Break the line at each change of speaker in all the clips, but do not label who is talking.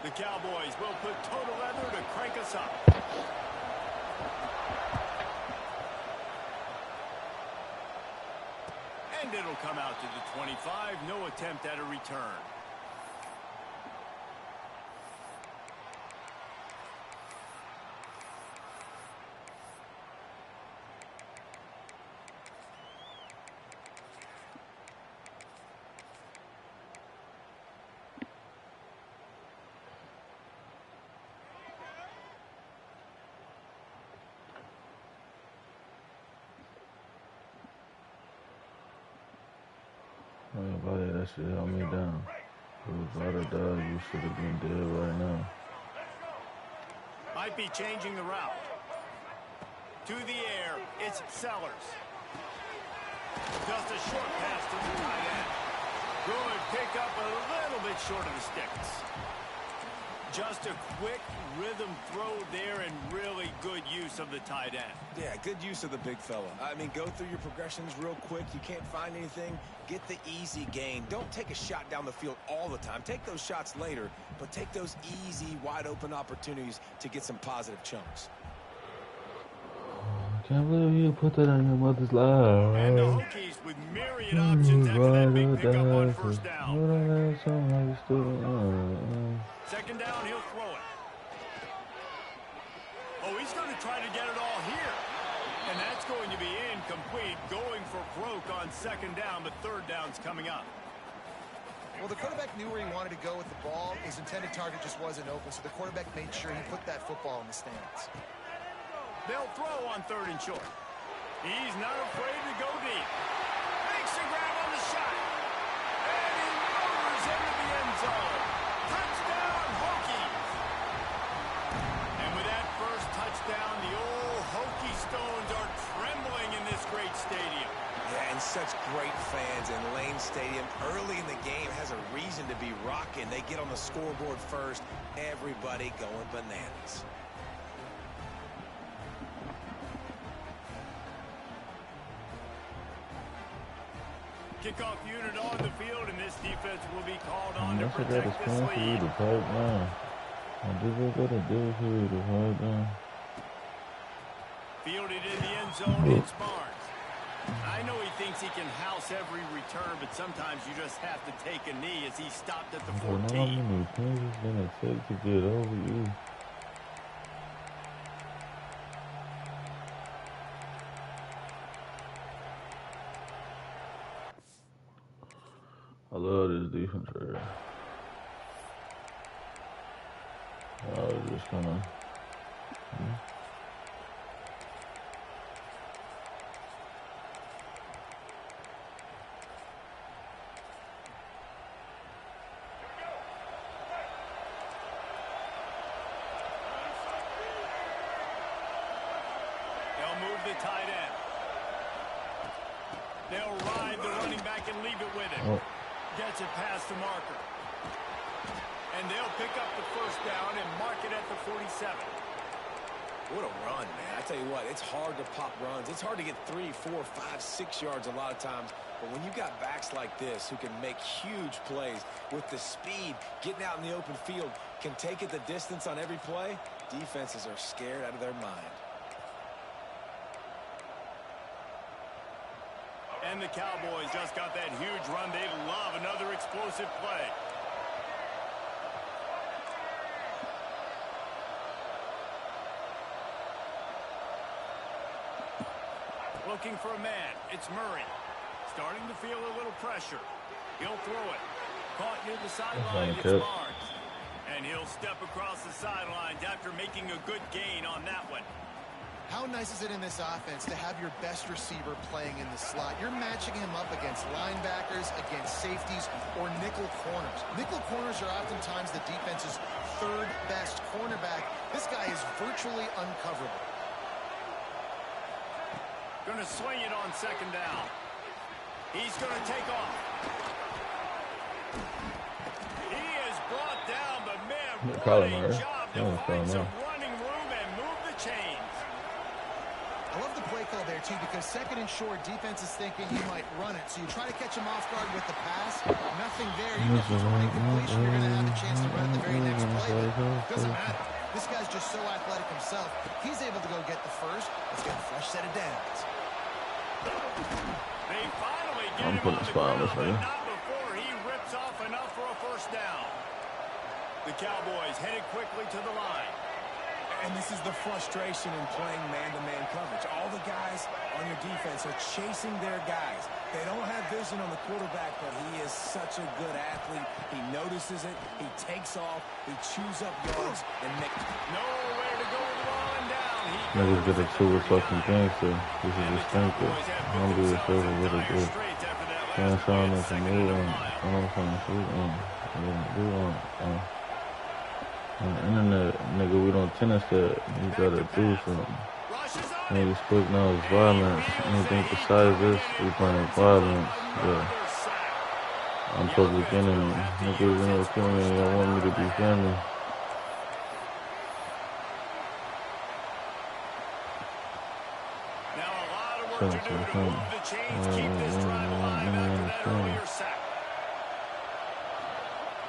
The Cowboys will put total leather to crank us up. And it'll come out to the 25. No attempt at a return.
Buddy, that shit held me down. Without a doubt, you should have been dead right now.
Might be changing the route. To the air, it's Sellers. Just a short pass to the tight end. Good pick up a little bit short of the sticks. Just a quick rhythm throw there and really good use of the tight end.
Yeah, good use of the big fella. I mean, go through your progressions real quick. You can't find anything. Get the easy gain. Don't take a shot down the field all the time. Take those shots later, but take those easy, wide-open opportunities to get some positive chunks.
I can't believe you put that on your mother's life.
And the Hokies with myriad options after that big pickup on first down. Second down, he'll throw it. Oh, he's going to try to get it all here. And that's going to be incomplete, going for broke on second down, but third down's coming up.
Well, the quarterback knew where he wanted to go with the ball. His intended target just wasn't open, so the quarterback made sure he put that football in the stands.
They'll throw on third and short. He's not afraid to go deep. Makes a grab on the shot. And he motors into the end zone. Touchdown, Hokies. And with that first touchdown, the old Hokie Stones are trembling in this great stadium.
Yeah, and such great fans in Lane Stadium. Early in the game has a reason to be rocking. They get on the scoreboard first. Everybody going bananas.
Kickoff unit on the field, and this defense will be called on to protect this lead. Fielded in the end zone, it's Barnes. I know he thinks he can house every return, but sometimes you just have to take a knee as he stopped at the 14.
How many things it's gonna take to get over you? I love this defense right here. I was just gonna.
They'll move the tight end. They'll ride the running back and leave it with him. Gets it past the marker. And they'll pick up the first down and mark it at the 47.
What a run, man. I tell you what, it's hard to pop runs. It's hard to get 3, 4, 5, 6 yards a lot of times. But when you got backs like this who can make huge plays with the speed, getting out in the open field, can take it the distance on every play, defenses are scared out of their mind.
And the Cowboys just got that huge run. They love another explosive play. Looking for a man. It's Murray. Starting to feel a little pressure. He'll throw it. Caught near the sideline. It's Barnes. And he'll step across the sidelines after making a good gain on that one.
How nice is it in this offense to have your best receiver playing in the slot? You're matching him up against linebackers, against safeties, or nickel corners. Nickel corners are oftentimes the defense's third best cornerback. This guy is virtually uncoverable.
Going to swing it on second down. He's going to take off. He is brought down, but man, what a job to find some running room and move the chains.
I love the play call there, too, because second and short, defense is thinking he might run it. So you try to catch him off guard with the pass. Nothing there. Even if it's an incompletion, you're going to have a chance to run it the very next play. But doesn't matter. This guy's just so athletic himself. He's able to go get the first. Let's get a fresh set of downs.
They finally get
I'm
him
putting
on
a
the
spot on
ground,
this
but
nigga.
not before he rips off enough for a first down. The Cowboys headed quickly to the line.
And this is the frustration in playing man-to-man coverage. All the guys on your defense are chasing their guys. They don't have vision on the quarterback, but he is such a good athlete. He notices it. He takes off. He chews up yards and makes
Nowhere to go with the ball and down.
Niggas get a two fucking gangster. This is a stinker. I'm doing this over what it is. Can't sound like a new one. I'm trying to shoot on. Do on the internet, nigga, we don't tennis that. You gotta do something. Niggas speak now is violence. Anything besides this, we playing violence. Yeah. I'm public enemy. Niggas in the community don't want me to be family.
Now a lot of work to do to move the chains, keep this drive alive after that earlier sack.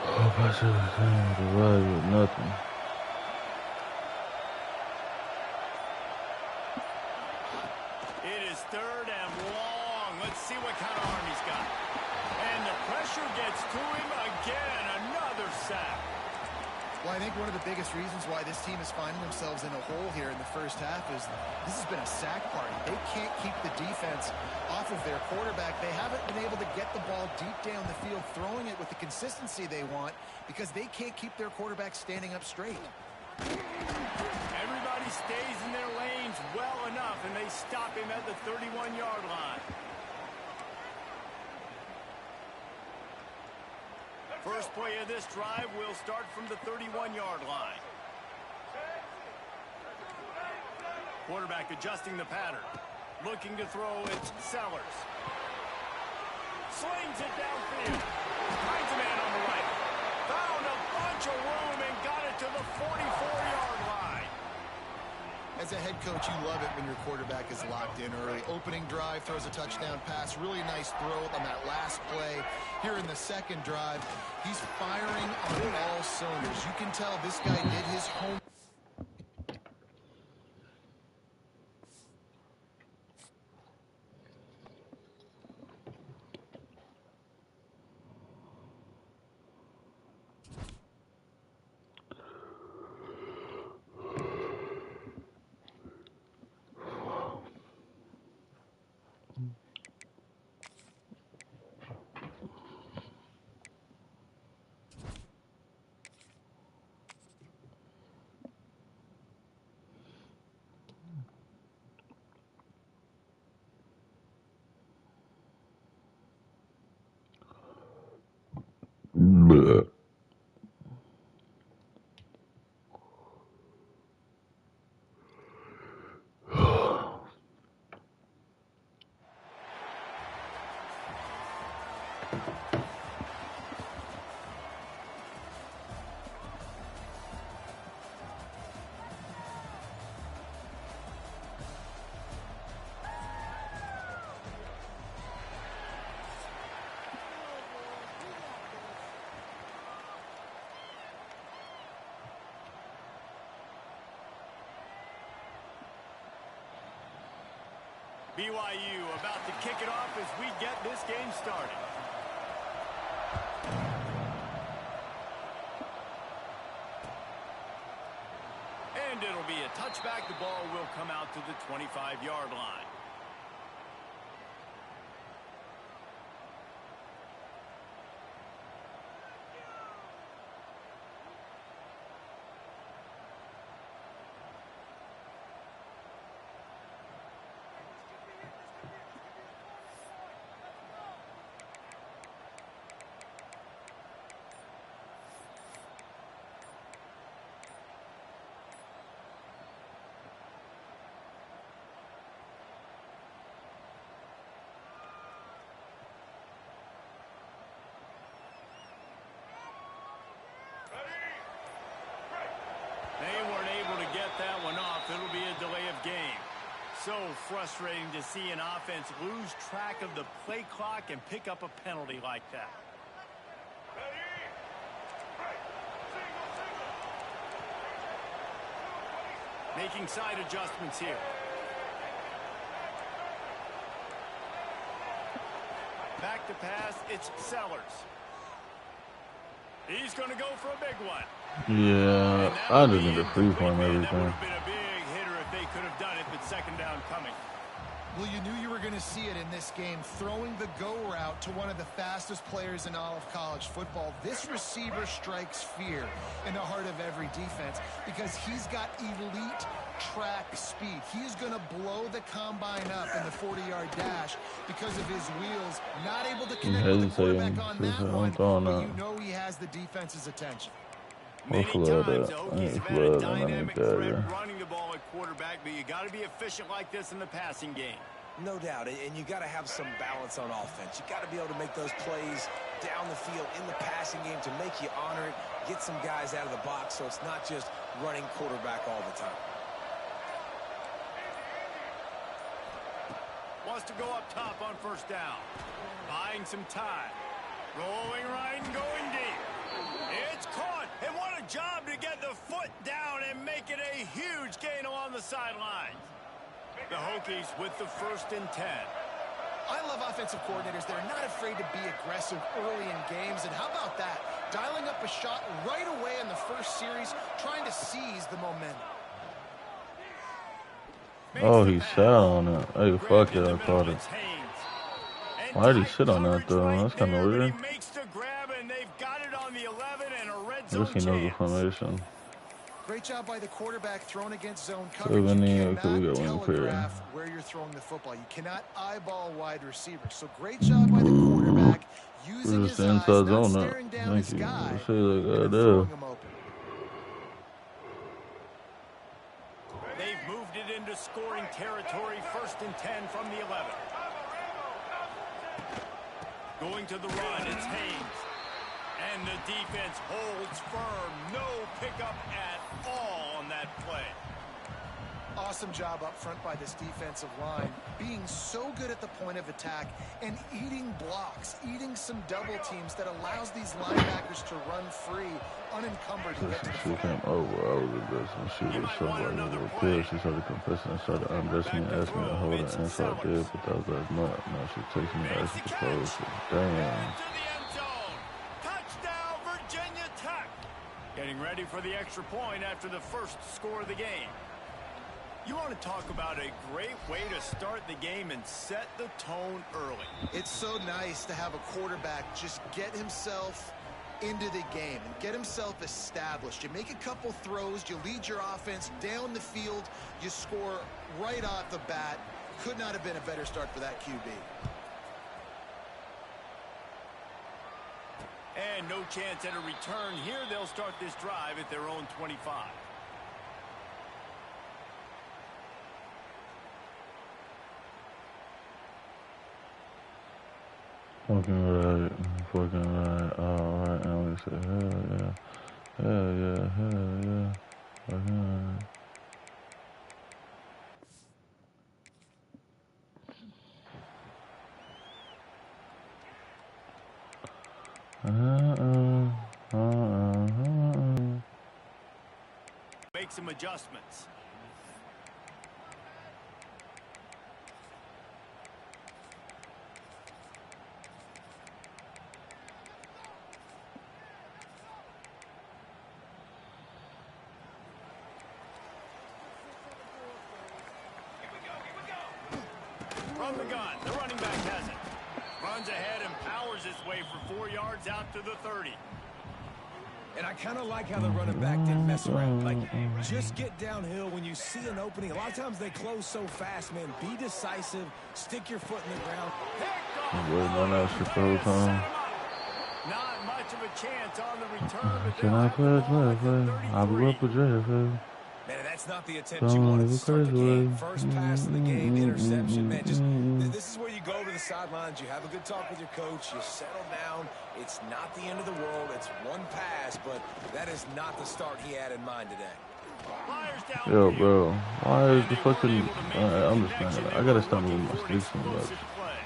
Oh, I should have came to ride with nothing.
It is third and long. Let's see what kind of arm he's got. And the pressure gets to him again. Another sack.
Well, I think one of the biggest reasons why this team is finding themselves in a hole here in the first half is this has been a sack party. They can't keep the defense off of their quarterback. They haven't been able to get the ball deep down the field, throwing it with the consistency they want because they can't keep their quarterback standing up straight.
Everybody stays in their lanes well enough, and they stop him at the 31-yard line. First play of this drive will start from the 31-yard line. Quarterback adjusting the pattern. Looking to throw it, Sellers. Slings it downfield. Finds a man on the right. Found a bunch of room and got it to the 44-yard line.
As a head coach, you love it when your quarterback is locked in early. Opening drive, throws a touchdown pass. Really nice throw on that last play. Here in the second drive, he's firing on all cylinders. You can tell this guy did his homework.
Bleh.
BYU about to kick it off as we get this game started. And it'll be a touchback. The ball will come out to the 25-yard line. frustrating to see an offense lose track of the play clock and pick up a penalty like that. Making side adjustments here. Back to pass, it's Sellers. He's going to go for a big one.
Yeah, I just need a free point everything.
That would have been a big hitter if they could have done it, but second down coming.
Well, you knew you were going to see it in this game, throwing the go route to one of the fastest players in all of college football. This receiver strikes fear in the heart of every defense because he's got elite track speed. He's going to blow the combine up in the 40-yard dash because of his wheels. Not able to connect with the quarterback on that one, but you know he has the defense's attention.
Many times, the Hokies have had a dynamic threat running the ball at quarterback, but you got to be efficient like this in the passing game.
No doubt, and you got to have some balance on offense. You got to be able to make those plays down the field in the passing game to make you honor it, get some guys out of the box so it's not just running quarterback all the time.
Wants to go up top on first down. Buying some time. Rolling right and going deep. It's caught, and what a job to get the foot down and make it a huge gain along the sidelines. The Hokies with the 1st and 10.
I love offensive coordinators. They're not afraid to be aggressive early in games. And how about that? Dialing up a shot right away in the first series, trying to seize the momentum.
Oh, he sat on it. Hey, fuck it, I caught it. Why did he sit on that, though? That's kind of weird. Risky no formation.
Great job by the quarterback thrown against zone
So
coverage.
we
You
got
cannot
one clear.
telegraph where you're throwing the football. You cannot eyeball wide receivers. So great job by the quarterback using his eyes, not staring down his guy, and throwing him open.
They've moved it into scoring territory. 1st and 10 from the 11. Going to the run, it's Haynes. And the defense holds firm. No pickup at all on that play.
Awesome job up front by this defensive line, being so good at the point of attack and eating blocks, eating some double teams that allows these linebackers to run free, unencumbered to get to the
She
football.
came over, I was aggressive. She was so like a little kid. She started confessing and started undressing me, asking me to hold her, and so I did, but that was like, no, she takes me, asking for clothes. Damn.
Touchdown, Virginia Tech. Getting ready for the extra point after the first score of the game. You want to talk about a great way to start the game and set the tone early.
It's so nice to have a quarterback just get himself into the game and get himself established. You make a couple throws, you lead your offense down the field, you score right off the bat. Could not have been a better start for that QB.
And no chance at a return here. They'll start this drive at their own 25.
Fucking right. Alright, and we say, hell yeah. Fucking right.
Make some adjustments. From the gun, the running back has it. Runs ahead and powers his way for 4 yards out to the 30.
And I kind of like how the running back didn't mess around. Like, just get downhill when you see an opening. A lot of times they close so fast, man. Be decisive. Stick your foot in the ground.
I'm waiting on that shit the whole time.
Not much of a chance on the return. But
Can I play? I'll be up with JFA.
Man, that's not the attempt you wanted to start the game. First pass of the game, interception. Man, just this is where you go to the sidelines. You have a good talk with your coach. You settle down. It's not the end of the world. It's one pass, but that is not the start he had in mind today.
Flyers
Yo,
downfield.
bro. Why is
And
the
they weren't
fucking...
able to make the
I'm just not
connection
gonna...
they
I gotta
were
stop
looking
moving my
for an
sticks so much.
explosive play.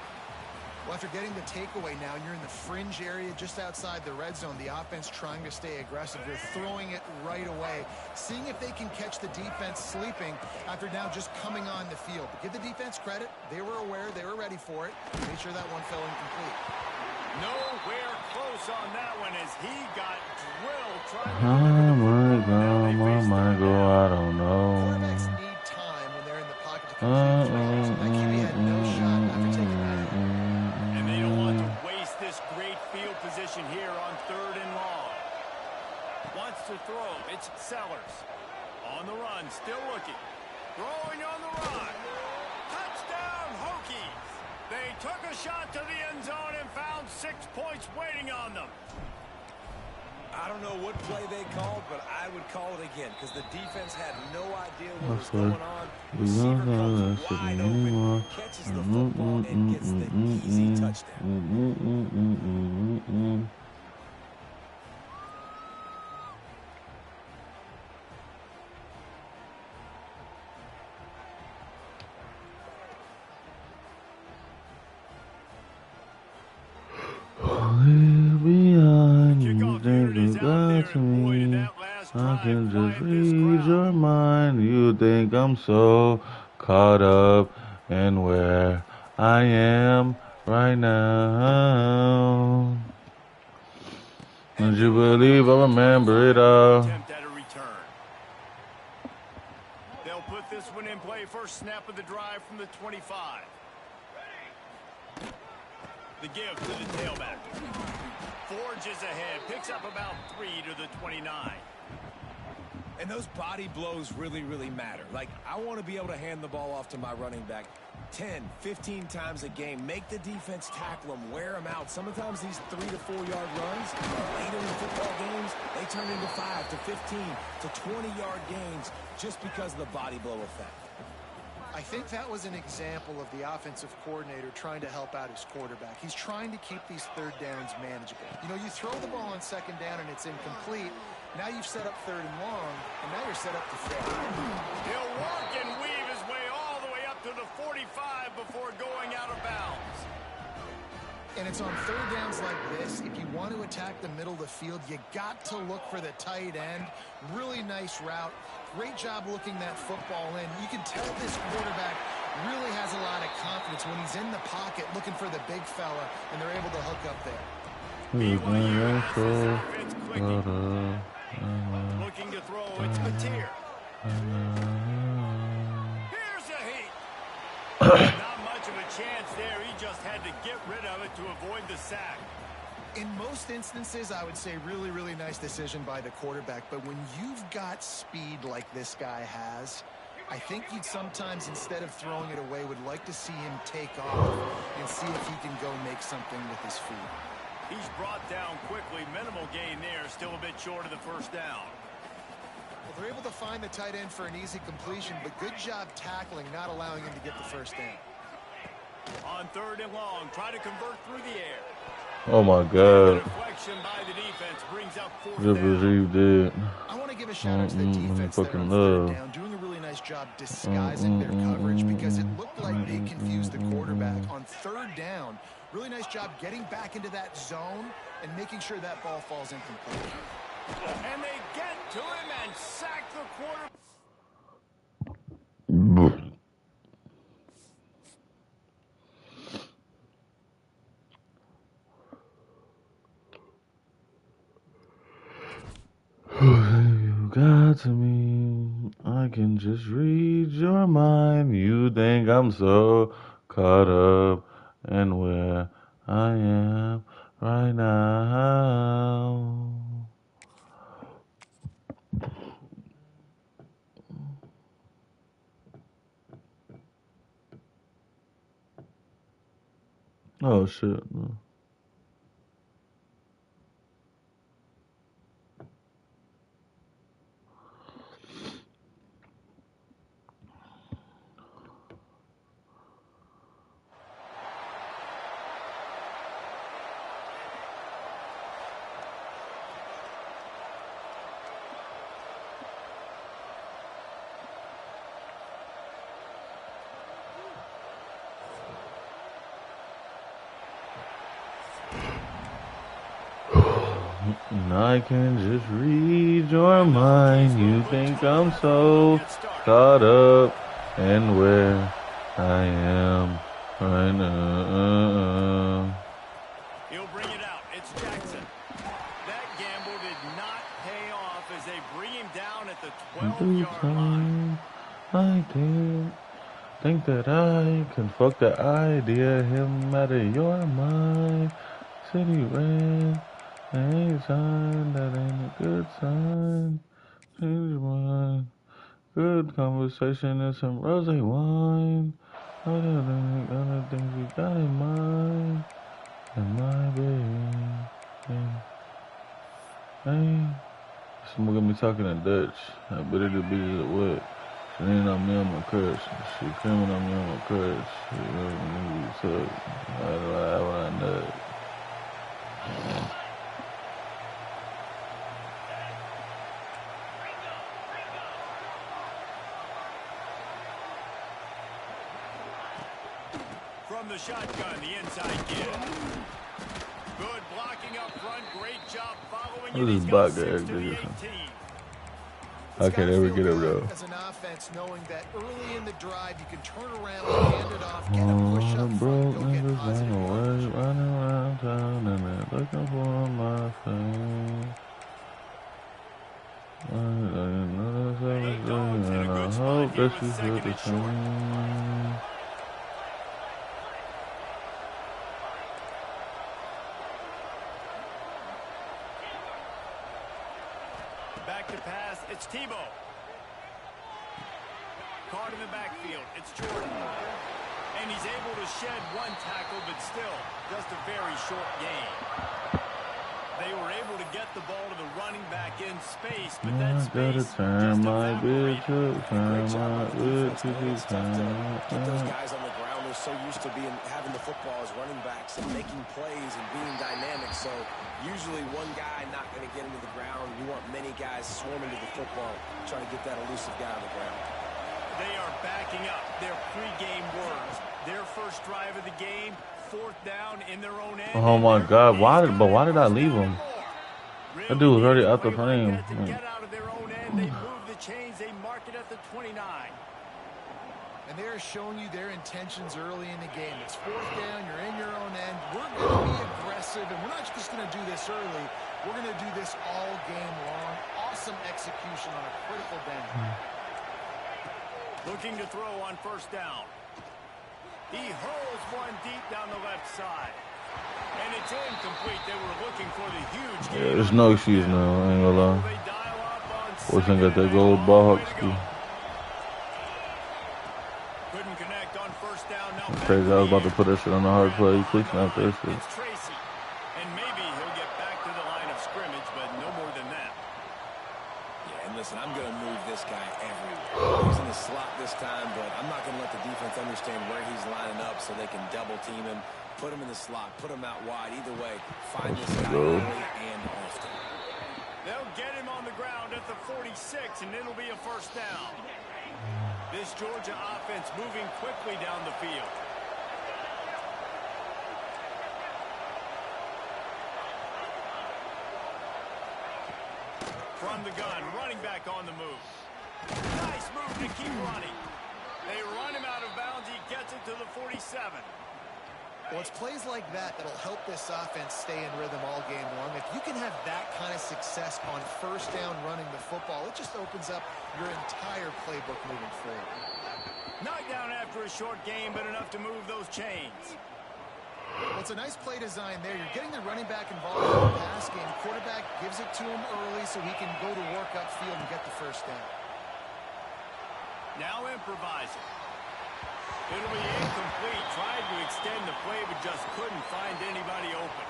Well, after getting the takeaway now, and you're in the fringe area just outside the red zone, the offense trying to stay aggressive. They're throwing it right away, seeing if they can catch the defense sleeping after now just coming on the field. But give the defense credit. They were aware. They were ready for it. Made sure that one fell incomplete.
Nowhere close on that one as he got drilled trying to
How
deliver the
much
football. Now they face
might
third
go?
down.
I don't
Quarterbacks
know.
need time when they're in the pocket to complete throws. And that QB had no shot after taking that hit.
And they don't want to waste this great field position here on 3rd and long. Wants to throw. It's Sellers. On the run, still looking. Throwing on the run. Touchdown, Hokies. They took a shot to the end zone and found 6 points waiting on them.
I don't know what play they called, but I would call it again because the defense had no idea what was
That's
going
like,
on.
we
Receiver
don't
comes
know that
wide
shit
open,
anymore.
catches the football, and gets the easy touchdown.
Behind you,
Kickoff
think
unit is
you
out there,
got to
and boy, did
me.
that last
I
drive
can just
quiet this
read
crowd.
your mind. You think I'm so caught up in where I am right now. Would you believe I remember it all?
Attempt at a return. They'll put this one in play. First snap of the drive from the 25. The give to the tailback. Forges ahead. Picks up about 3 to the 29.
And those body blows really, really matter. Like, I want to be able to hand the ball off to my running back 10, 15 times a game. Make the defense tackle them, wear them out. Sometimes these 3 to 4 yard runs, later in football games, they turn into 5 to 15 to 20 yard gains just because of the body blow effect.
I think that was an example of the offensive coordinator trying to help out his quarterback. He's trying to keep these 3rd downs manageable. You know, you throw the ball on 2nd down and it's incomplete. Now you've set up 3rd and long, and now you're set up to fail.
He'll work and weave his way all the way up to the 45 before going out of bounds.
And it's on 3rd downs like this. If you want to attack the middle of the field, you got to look for the tight end. Really nice route. Great job looking that football in. You can tell this quarterback really has a lot of confidence when he's in the pocket looking for the big fella, and they're able to hook up there.
BYU has this offense clicking. Looking to throw. It's Mateer. Here's a heat. Not much of a chance there. He just had to get rid of it to avoid the sack.
In most instances, I would say really, really nice decision by the quarterback. But when you've got speed like this guy has, I think you'd sometimes, instead of throwing it away, would like to see him take off and see if he can go make something with his feet.
He's brought down quickly. Minimal gain there. Still a bit short of the 1st down.
Well, they're able to find the tight end for an easy completion, but good job tackling, not allowing him to get the 1st down.
On 3rd and long, try to convert through the air.
Oh my God.
Deflection by the defense brings up 4th
Just
down.
believe that.
I want to give a shout out to the defense there on 3rd down, doing a really nice job disguising their coverage because it looked like they confused the quarterback on 3rd down. Really nice job getting back into that zone and making sure that ball falls incomplete.
And they get to him and sack the quarterback.
You got to me. I can just read your mind. You think I'm so caught up in where I am right now. Oh shit. No. I can just read your mind. You think I'm so caught up in where I am right now.
He'll bring it out. It's Jackson. That gamble did not pay off as they bring him down at the 12-yard line.
I did think that I can fuck the idea him out of your mind. City red. Ain't sign, that ain't a good sign. Change your mind. Good conversation and some rosé wine. Other things you got in mind. And my baby. Hey. Someone got me talking in Dutch. I bet it'll be the what? She ain't on me on my crush. She coming on me on my crush. She really took. I know.
From the shotgun, the inside give. Good blocking up front. Great job following it. He's got 6 to the 18.
I can't ever get him though.
As an offense, knowing that early in the drive you can turn around, hand it off, get a push up front, go get positive yardage.
Running around town and they're looking for my friend. And I hope that you feel the same.
Back to pass, it's Tebow. Caught in the backfield, it's Jordan. And he's able to shed one tackle, but still, just a very short gain. They were able to get the ball to the running back in space, but that space
turn my bitch up, turn my bitch up.
Get those guys on the ground. They're so used to having the football as running backs and making plays and being dynamic. So usually one guy not going to get into the ground. You want many guys swarming to the football, trying to get that elusive guy on the ground.
They are backing up their pregame words. Their first drive of the game, 4th down in their own end.
Oh my God! Why did I leave him? That dude was already out the frame.
Get out of their own end. They move the chains. They mark it at the 29.
And they're showing you their intentions early in the game. It's 4th down. You're in your own end. We're going to be aggressive, and we're not just going to do this early. We're going to do this all game long. Awesome execution on a critical down.
Looking to throw on 1st down. He hurls one deep down the left side. And it's incomplete. They were looking for the huge game.
Yeah, there's no excuse now. I ain't gonna lie. Fortune got that gold ball hawk ski.
Couldn't connect on 1st down. Now
Crazy. I was about to put that shit on the hard play. You clicked out that shit.
It's Tracy. And maybe he'll get back to the line of scrimmage, but no more than that.
Yeah, and listen, I'm going to move this guy everywhere. He's in the slot this time, but I'm not going to let the defense understand where he's lining up so they can double team him, put him in the slot, put him out wide. Either way, find this guy early and often.
They'll get him on the ground at the 46, and it'll be a 1st down. This Georgia offense moving quickly down the field. From the gun, running back on the move. Nice move to keep running. They run him out of bounds. He gets it to the 47.
Well, it's plays like that that'll help this offense stay in rhythm all game long. If you can have that kind of success on 1st down running the football, it just opens up your entire playbook moving forward.
Knocked down after a short game, but enough to move those chains.
Well, it's a nice play design there. You're getting the running back involved in the pass game. Quarterback gives it to him early so he can go to work upfield and get the 1st down.
Now improvising. It'll be incomplete. Tried to extend the play, but just couldn't find anybody open.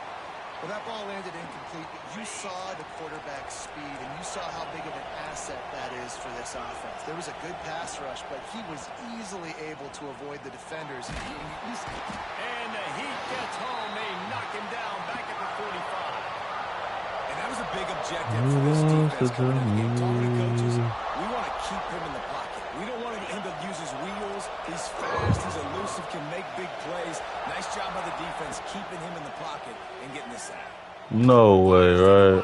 Well, that ball landed incomplete, but you saw the quarterback's speed, and you saw how big of an asset that is for this offense. There was a good pass rush, but he was easily able to avoid the defenders.
And the heat gets home. They knock him down back at the 45.
And that was a big objective for this defense coming in the game. Talking to coaches, we want to keep him in the pocket. We don't want him to use his wheels. He's fast, he's elusive, can make big plays. Nice job by the defense keeping him in the pocket and getting the sack.
No way, right?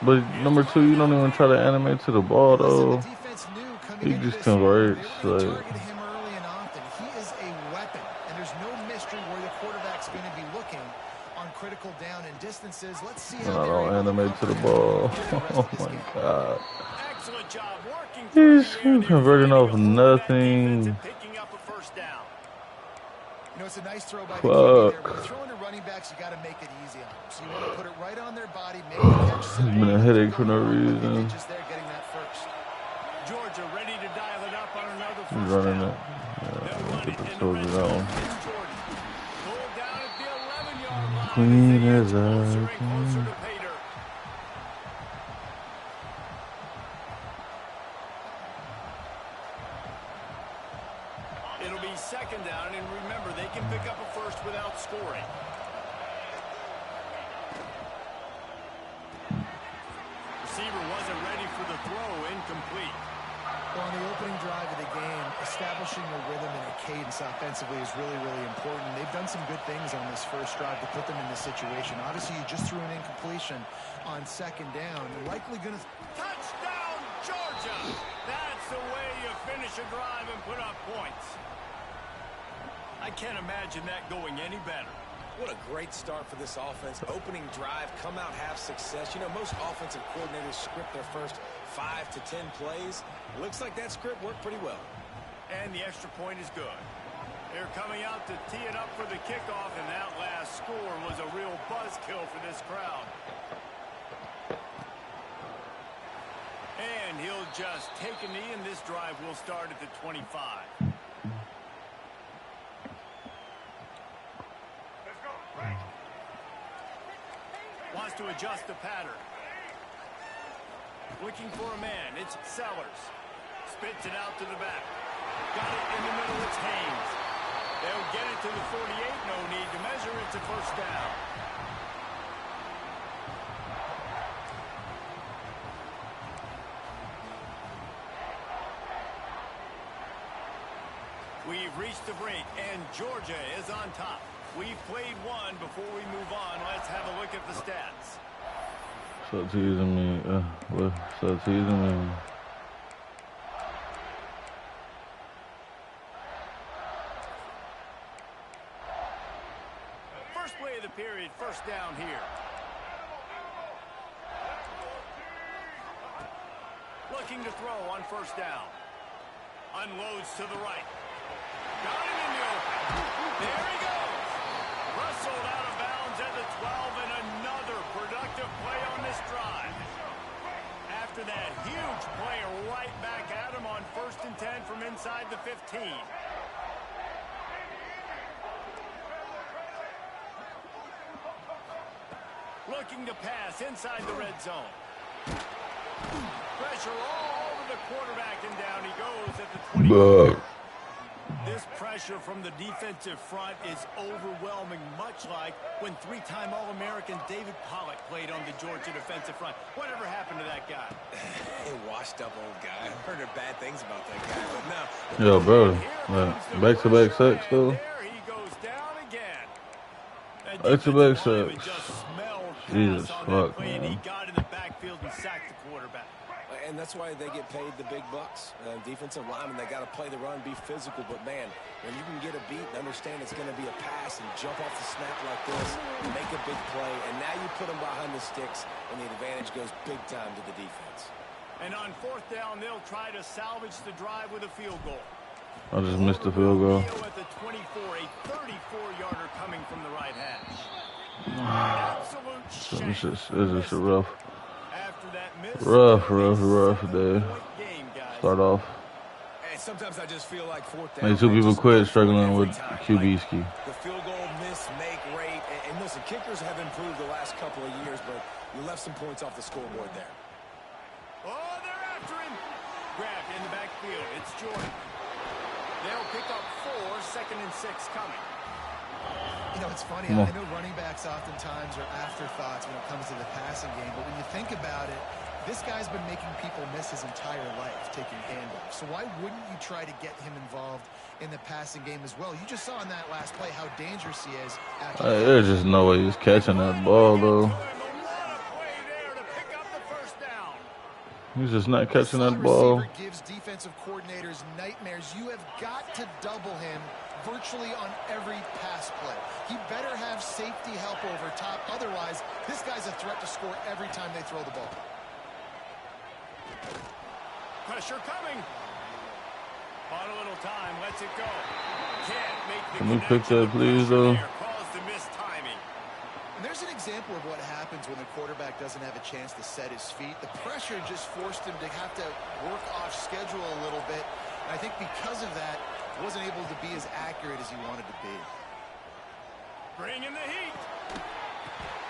But number two, you don't even try to animate to the ball
Listen, the
though.
defense knew coming
He
into
just
this year,
converts.
they were going to
Like,
target him early and often. He is a weapon, and there's no mystery where the quarterback's going to be looking on critical down and distances. Let's see how
I
they're
don't
able to
animate to the
comfort him
ball.
through the rest
Oh
of this
my
game.
god.
Excellent job working through
He's
the air there,
converting
finding
off
a hole in that defense
nothing.
and picking up a first down.
You know, it's a nice throw by the QB
Fuck.
there. When you're throwing to running backs, you got to make it easy on them. So you want to put it right on their body, make the catch
It's
simple.
been a headache for no
But they
reason.
did just there getting that first.
Georgia ready to dial it up on another
He's
first
running
down.
it.
They'll
Yeah,
run
get
it
the
in the
toes
red
of that
zone.
one.
It's Jordan. Pulled down at the 11-yard line.
Clean
As
as
they
I
inch closer and closer
can.
to pay dirt. It'll be second down, and remember, they can pick up a first without scoring. Receiver wasn't ready for the throw, incomplete.
Well, on the opening drive of the game, establishing a rhythm and a cadence offensively is really, really important. They've done some good things on this first drive to put them in this situation. Obviously, you just threw an incompletion on second down. You're likely going to...
Touchdown, Georgia! That's the way you finish a drive and put up points. I can't imagine that going any better.
What a great start for this offense. Opening drive, come out, have success. You know, most offensive coordinators script their first 5 to 10 plays. Looks like that script worked pretty well.
And the extra point is good. They're coming out to tee it up for the kickoff, and that last score was a real buzzkill for this crowd. And he'll just take a knee, and this drive will start at the 25. Wants to adjust the pattern. Looking for a man. It's Sellers. Spits it out to the back. Got it in the middle. It's Haynes. They'll get it to the 48. No need to measure. It's a first down. We've reached the break, and Georgia is on top. We've played one. Before we move on, let's have a look at the stats.
Stop teasing me. Stop teasing me.
First play of the period, first down here. Looking to throw on first down. Unloads to the right. Got him in the open. There he goes. Rustled out of bounds at the 12, and another productive play on this drive. After that huge play right back at him on 1st and 10 from inside the 15. Looking to pass inside the red zone. Pressure all over the quarterback, and down he goes at the 20. This pressure from the defensive front is overwhelming, much like when 3-time All-American David Pollock played on the Georgia defensive front. Whatever happened to that guy?
A washed-up old guy. I've heard bad things about that guy, but no.
Yo, bro. Back-to-back sacks, though.
There he goes down again.
Back-to-back sacks. Jesus fuck,
man. He
man.
got in the backfield and sacked the quarterback.
And that's why they get paid the big bucks. Defensive linemen, they got to play the run, be physical. But, man, when you can get a beat and understand it's going to be a pass and jump off the snap like this, make a big play, and now you put them behind the sticks, and the advantage goes big time to the defense.
And on 4th down, they'll try to salvage the drive with a field goal.
I just missed the field goal.
At the 24, a 34-yarder coming from the right hash. Absolute
It's just a rough day. Start off.
And sometimes I just feel like 4th
Hey,
down.
2 people quit struggling with QB ski.
The field goal miss, make rate. And listen, kickers have improved the last couple of years, but you left some points off the scoreboard there.
Oh, they're after him. Grabbed in the backfield. It's Jordan. They'll pick up 4, 2nd and 6 coming.
You know, it's funny. I know running backs oftentimes are afterthoughts when it comes to the passing game, but when you think about it, this guy's been making people miss his entire life taking handoffs. So why wouldn't you try to get him involved in the passing game as well? You just saw in that last play how dangerous he is.
There's just no way he's catching that ball, though.
What a play there to pick up the
He's just not
This
catching that
slot
ball.
receiver gives defensive coordinators nightmares. You have got to double him virtually on every pass play. He better have safety help over top. Otherwise, this guy's a threat to score every time they throw the ball.
Pressure coming. On a little time, lets it go. Can't make the
Can we pick that, please, though?
Caused the missed timing.
And there's an example of what happens when the quarterback doesn't have a chance to set his feet. The pressure just forced him to have to work off schedule a little bit. And I think because of that, wasn't able to be as accurate as he wanted to be.
Bring in the heat.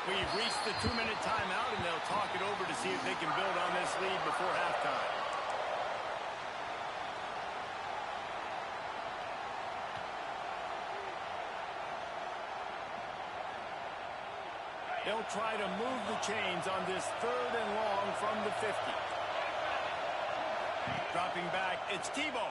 We've reached the 2-minute timeout, and they'll talk it over to see if they can build on this lead before halftime. They'll try to move the chains on this 3rd and long from the 50. Dropping back, it's Tebow.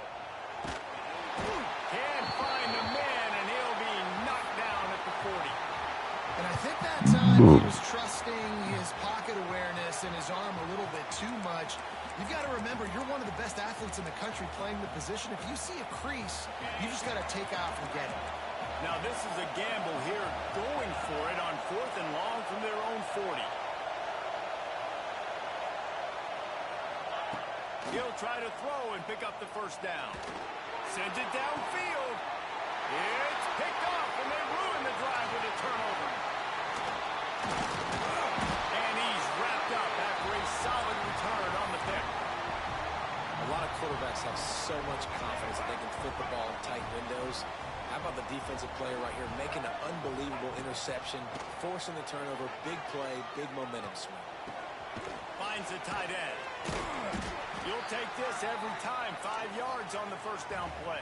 Can't find the man, and he'll be knocked down at the 40.
And I think that time he was trusting his pocket awareness and his arm a little bit too much. You've got to remember, you're one of the best athletes in the country playing the position. If you see a crease, you just got to take off and get it.
Now this is a gamble here, going for it on 4th and long from their own 40. He'll try to throw and pick up the first down. Sends it downfield. It's picked off, and they ruin the drive with a turnover. And he's wrapped up after a solid return on the pick.
A lot of quarterbacks have so much confidence that they can fit the ball in tight windows. How about the defensive player right here making an unbelievable interception, forcing the turnover, big play, big momentum swing.
Finds the tight end. You'll take this every time. 5 yards on the first down play.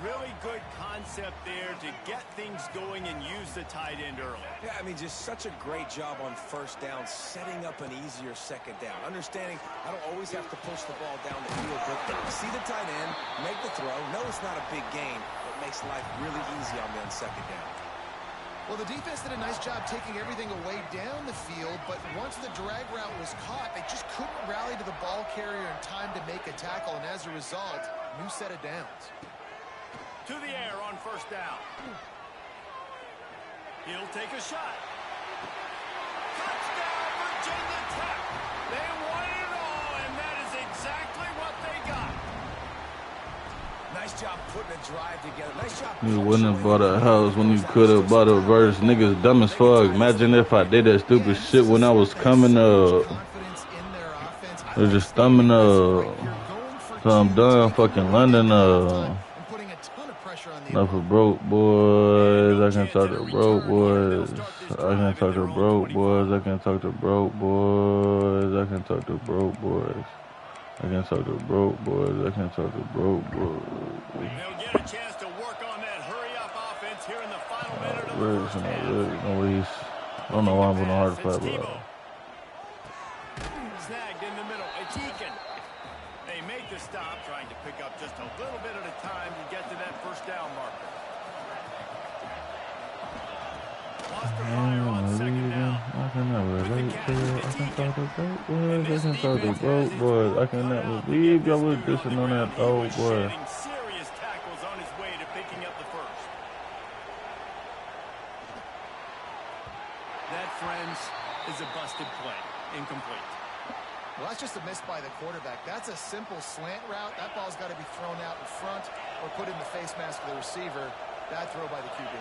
Really good concept there to get things going and use the tight end early.
Yeah, I mean, just such a great job on first down, setting up an easier second down. Understanding I don't always have to push the ball down the field, but see the tight end, make the throw. No, it's not a big gain, but makes life really easy on me on second down.
Well, the defense did a nice job taking everything away down the field, but once the drag route was caught, they just couldn't rally to the ball carrier in time to make a tackle, and as a result, new set of downs.
To the air on first down. He'll take a shot. Touchdown, Virginia Tech. They won it all, and that is exactly what they got.
Nice job putting a drive together. Nice job.
You wouldn't have bought a house when you could have bought a verse. Niggas dumb as fuck. Imagine if I did that stupid shit when I was coming up. They're just thumbing up. So I'm done fucking London up. Enough of broke boys. I can talk to broke boys. I can talk to broke boys. I can talk to broke boys. I can talk to broke boys. I can talk to broke boys. I can talk to broke boys.
They'll get a chance to work on that hurry-up offense here in the final minute of the first half.
I don't know why I'm going hard to play, but
snagged in the middle. It's Eakin. They make the stop, trying to pick up just a little bit at a time to get to that first down marker. Lost the fire on second down.
I cannot relate to it. I can talk to broke boys. I can talk to broke boys. I cannot believe y'all were dissing on that old boy.
Serious tackles on his way to picking up the first. That, friends, is a busted play. Incomplete.
Well, that's just a miss by the quarterback. That's a simple slant route. That ball's got to be thrown out in front or put in the face mask of the receiver. Bad throw by the QB.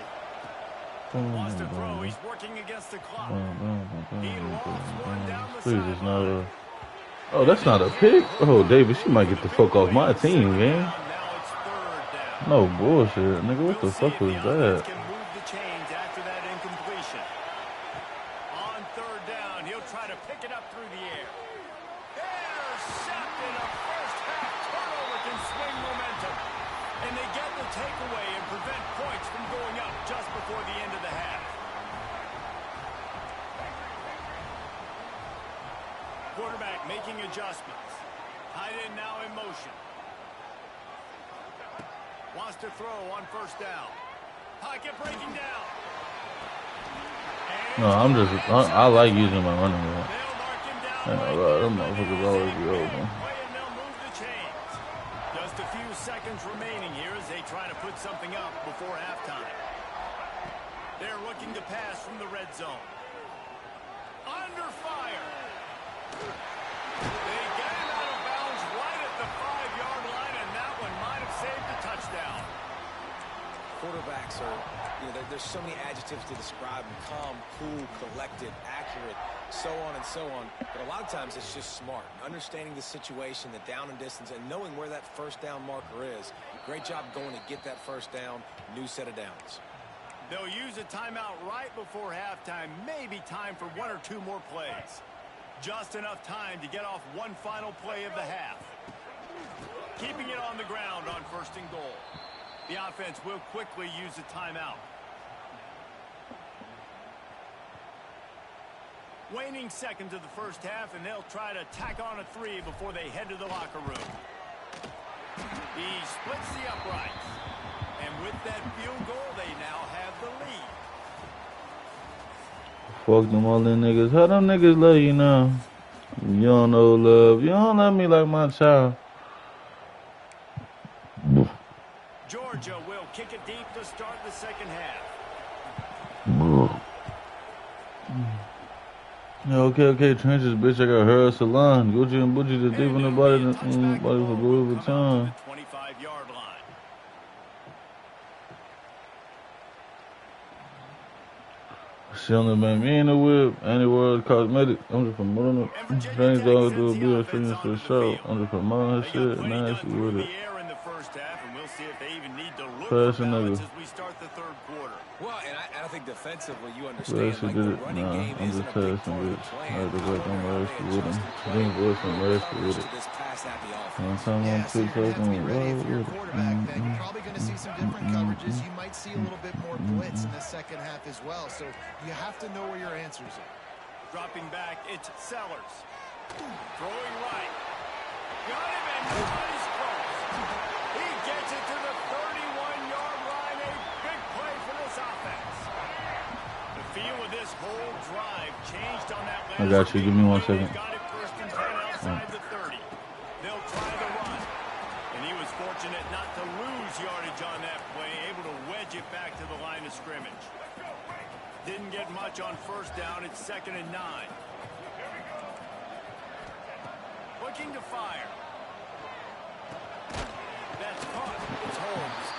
Lost a throw. He's working against the clock. He lost one down the
Please, it's not
sideline.
a... Oh, that's not a pick? Oh, Davis, you might get the fuck off my team, man.
Now it's 3rd down.
No bullshit. Nigga, what the fuck was that?
Can move the chains after that incompletion. On 3rd down, he'll try to pick it up through the air. Intercepted. A first-half turnover can swing momentum. And they get the takeaway and prevent points from going up just before the end of the half. Quarterback making adjustments. Tight end now in motion. Wants to throw on first down. Pocket breaking down.
No, I like using my running back.
They'll mark him down
Them motherfuckers always be open.
Just a few seconds remaining here as they try to put something up before halftime. They're looking to pass from the red zone. Under fire. They get him out of bounds right at the 5-yard line, and that one might have saved the touchdown.
Quarterbacks are, there's so many adjectives to describe them: calm, cool, collected, accurate, so on and so on. But a lot of times it's just smart, understanding the situation, the down and distance, and knowing where that first down marker is. Great job going to get that first down, new set of downs.
They'll use a timeout right before halftime, maybe time for 1 or 2 more plays. Just enough time to get off one final play of the half. Keeping it on the ground on 1st and goal. The offense will quickly use a timeout. Waning seconds of the first half, and they'll try to tack on a 3 before they head to the locker room. He splits the uprights. And with that field goal, they now have the lead.
Fuck them all them niggas. How them niggas love you now? You don't know love. You don't love me like my child.
Georgia will kick it deep to start the second half.
Yeah, okay, trenches, bitch. I got her salon. Gucci and Butchie the deep in the body for Louis Vuitton.
25-yard line.
She only made me in the whip. Any world cosmetic. I'm just promoting it. Things all do a good fitness for the show. I'm just promoting her shit. Nasty with it. Passing nigga.
Well, and I think defensively, you understand, like, the running game is a big part of playing.
I was with him.
This pass-happy offense.
Yeah, so you're going to have to be ready if you're a quarterback. Then you're probably going to see some different coverages. You might see a little bit more blitz in the second half as well. So you have to know where your answers are.
Dropping back, it's Sellers. Throwing right. Got him, and nobody's close. He gets it to the 31-yard line. A big play for this offense. The feel of this whole drive changed on that last.
I got you. Give me 1 second.
Got it 1st and 10 outside the 30. They'll try the run. And he was fortunate not to lose yardage on that play, able to wedge it back to the line of scrimmage. Didn't get much on 1st down. It's 2nd and 9. Looking to fire. That's caught. It's Holmes.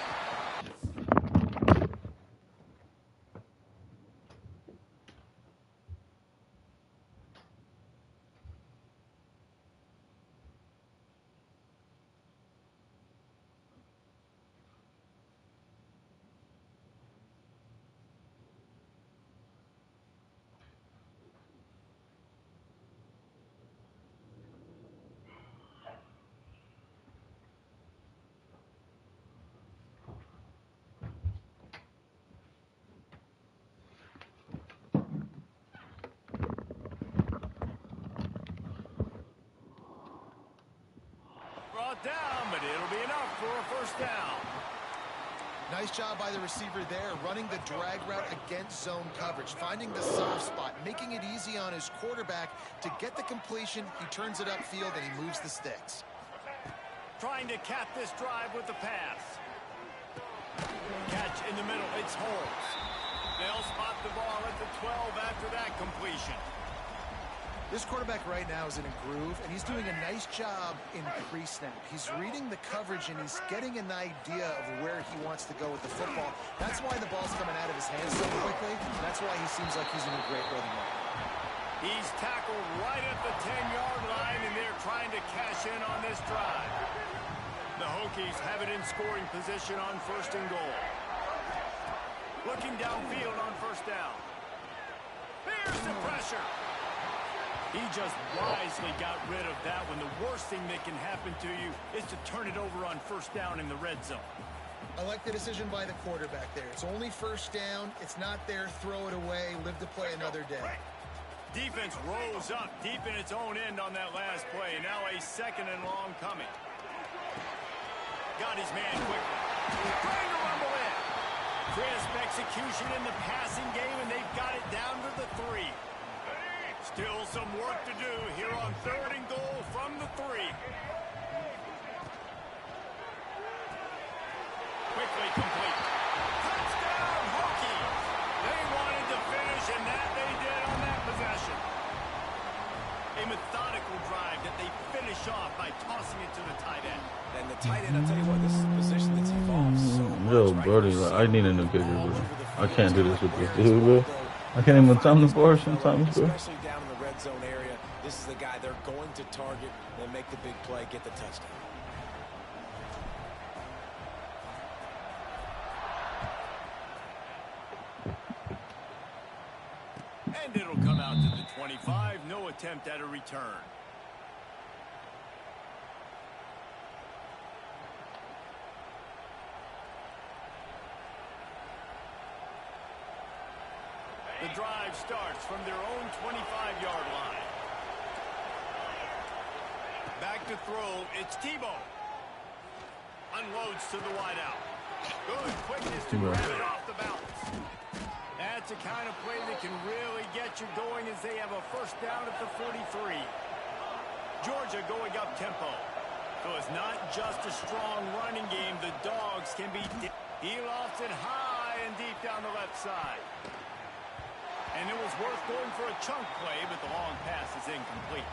Down, but it'll be enough for a 1st down.
Nice job by the receiver there, running the drag route against zone coverage, finding the soft spot, making it easy on his quarterback to get the completion. He turns it upfield, and he moves the sticks.
Trying to cap this drive with the pass. Catch in the middle. It's Holmes. They'll spot the ball at the 12 after that completion.
This quarterback right now is in a groove, and he's doing a nice job in pre-snap. He's reading the coverage, and he's getting an idea of where he wants to go with the football. That's why the ball's coming out of his hands so quickly. That's why he seems like he's in a great rhythm right now.
He's tackled right at the 10-yard line, and they're trying to cash in on this drive. The Hokies have it in scoring position on 1st and goal. Looking downfield on 1st down. There's the pressure. He just wisely got rid of that one. The worst thing that can happen to you is to turn it over on 1st down in the red zone.
I like the decision by the quarterback there. It's only 1st down. It's not there. Throw it away. Live to play another day.
Defense rose up deep in its own end on that last play. Now a 2nd and long coming. Got his man quickly. Trying to rumble in. Crisp execution in the passing game, and they've got it down to the 3. Still some work to do here on 3rd and goal from the 3. Quickly complete. Touchdown, Hokies! They wanted to finish, and that they did on that possession. A methodical drive that they finish off by tossing it to the tight end.
And the tight end, I'll tell you what, this is a position that's evolved so much.
Yo, Brody, like, I need a new kicker, bro. I can't do this with this dude, bro. I can't even time the bar sometimes, bro.
Especially down in the red zone area, this is the guy they're going to target and make the big play, get the touchdown.
And it'll come out to the 25. No attempt at a return. The drive starts from their own 25-yard line. Back to throw. It's Tebow. Unloads to the wideout. Good quickness to grab it off the bounce. That's the kind of play that can really get you going as they have a first down at the 43. Georgia going up tempo. So it's not just a strong running game. The Dogs can be... He lofts it high and deep down the left side. And it was worth going for a chunk play, but the long pass is incomplete.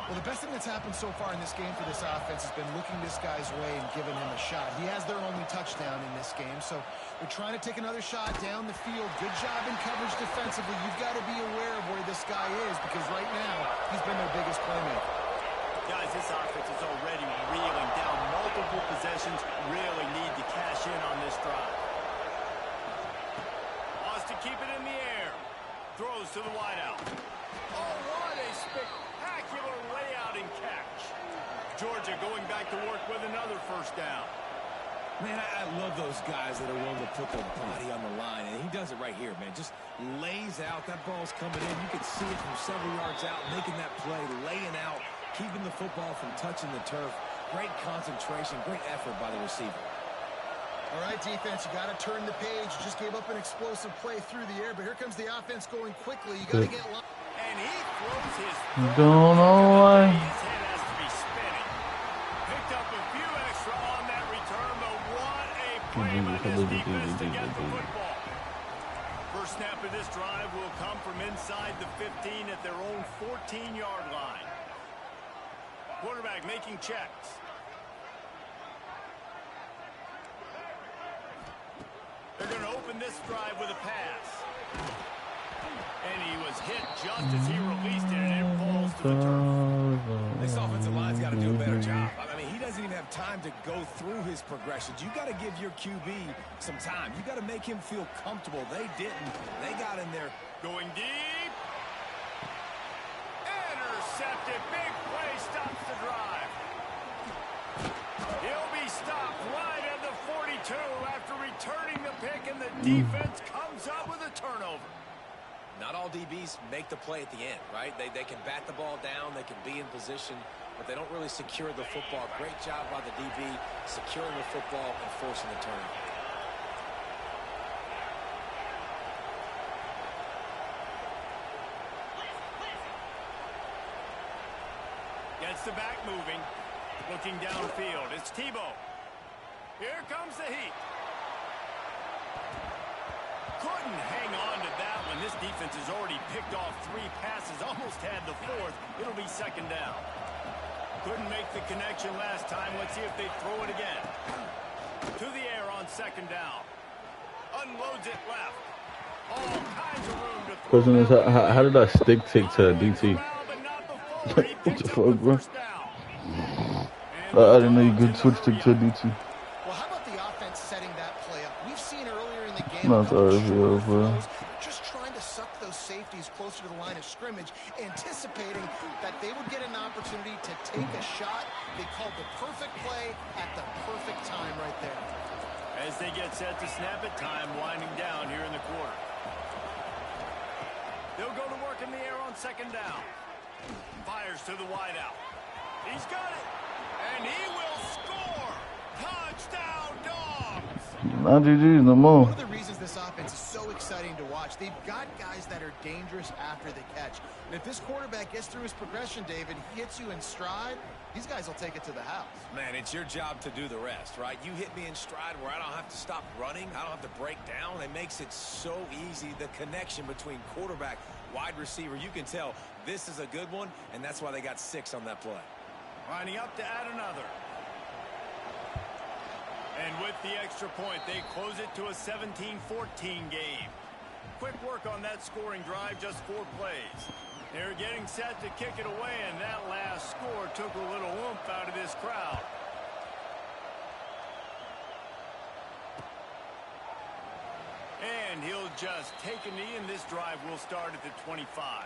Well, the best thing that's happened so far in this game for this offense has been looking this guy's way and giving him a shot. He has their only touchdown in this game, so they're trying to take another shot down the field. Good job in coverage defensively. You've got to be aware of where this guy is because right now he's been their biggest playmaker.
Guys, this offense is already reeling down multiple possessions. Really need to cash in on this drive. Wants to keep it in the air. Throws to the wideout. Oh, what a spectacular layout and catch. Georgia going back to work with another first down.
Man, I love those guys that are willing to put their body on the line, and he does it right here, man. Just lays out. That ball's coming in. You can see it from several yards out, making that play, laying out, keeping the football from touching the turf. Great concentration, great effort by the receiver.
All right, defense, you got to turn the page. You just gave up an explosive play through the air, but here comes the offense going quickly. You got to get...
And he throws his...
Don't know why.
His head has to be spinning. Picked up a few extra on that return, but what a play by this defense to get the football. First snap of this drive will come from inside the 15 at their own 14-yard line. Quarterback making checks. They're going to open this drive with a pass. And he was hit just as he released it, and it falls to the turf.
This offensive line's got to do a better job. I mean, he doesn't even have time to go through his progressions. You got to give your QB some time. You got to make him feel comfortable. They didn't. They got in there.
Going deep. Intercepted. Big play stops the drive. He'll be stopped right at the 42 after returning the pick, and the defense comes up with a turnover.
Not all DBs make the play at the end, right? They can bat the ball down, they can be in position, but they don't really secure the football. Great job by the DB securing the football and forcing the turnover.
Gets the back moving. Looking downfield. It's Tebow. Here comes the heat. Couldn't hang on to that one. This defense has already picked off 3 passes. Almost had the 4th. It'll be second down. Couldn't make the connection last time. Let's see if they throw it again. To the air on second down. Unloads it left. All kinds of room to throw.
Question is, how did I stick to DT? What the fuck, bro? I didn't know you could switch to DT.
Well, how about the offense setting that play up? We've seen earlier in the game
Not sorry,
just trying to suck those safeties closer to the line of scrimmage, anticipating that they would get an opportunity to take a shot. They called the perfect play at the perfect time right there.
As they get set to snap it, time winding down here in the quarter. They'll go to work in the air on second down. Fires to the wideout. He's got it. And he will score. Touchdown, Dogs.
Not GG's no more.
One of the reasons this offense is so exciting to watch, they've got guys that are dangerous after the catch. And if this quarterback gets through his progression, David, he hits you in stride, these guys will take it to the house.
Man, it's your job to do the rest, right? You hit me in stride where I don't have to stop running. I don't have to break down. It makes it so easy, the connection between quarterback, wide receiver. You can tell this is a good one, and that's why they got 6 on that play.
Lining up to add another. And with the extra point, they close it to a 17-14 game. Quick work on that scoring drive, just 4 plays. They're getting set to kick it away, and that last score took a little oomph out of this crowd. And he'll just take a knee, and this drive will start at the 25.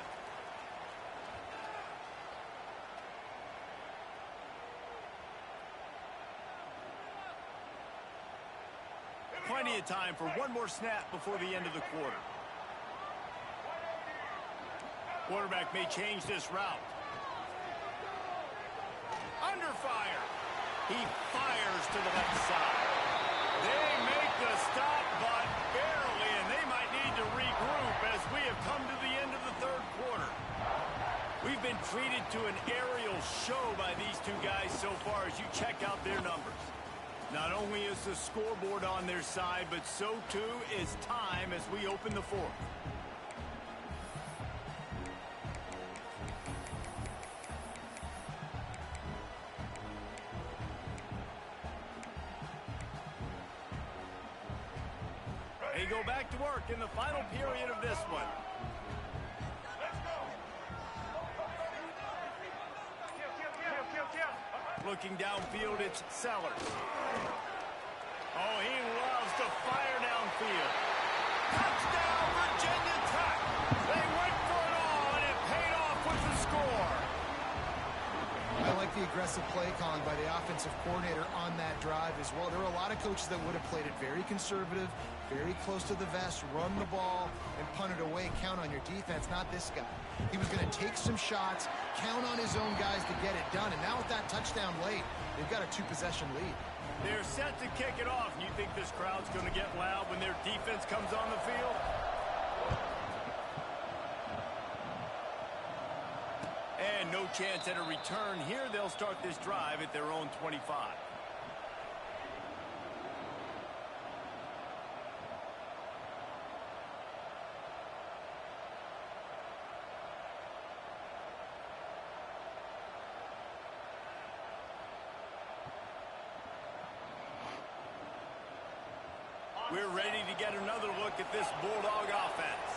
Plenty of time for one more snap before the end of the quarter. Quarterback may change this route. Under fire. He fires to the left side. They make the stop, but barely, and they might need to regroup as we have come to the end of the third quarter. We've been treated to an aerial show by these two guys so far as you check out their numbers. Not only is the scoreboard on their side, but so too is time as we open the fourth. They go back to work in the final period of this one. Looking downfield, it's Sellers. Oh, he loves to fire downfield. Touchdown, Virginia Tech. They went for it all, and it paid off with the score.
I like the aggressive play calling by the offensive coordinator on that drive as well. There were a lot of coaches that would have played it very conservative, very close to the vest, run the ball, and punt it away. Count on your defense, not this guy. He was going to take some shots, count on his own guys to get it done. And now with that touchdown late, they've got a 2-possession lead.
They're set to kick it off. You think this crowd's going to get loud when their defense comes on the field? And no chance at a return here. They'll start this drive at their own 25. We're ready to get another look at this Bulldog offense.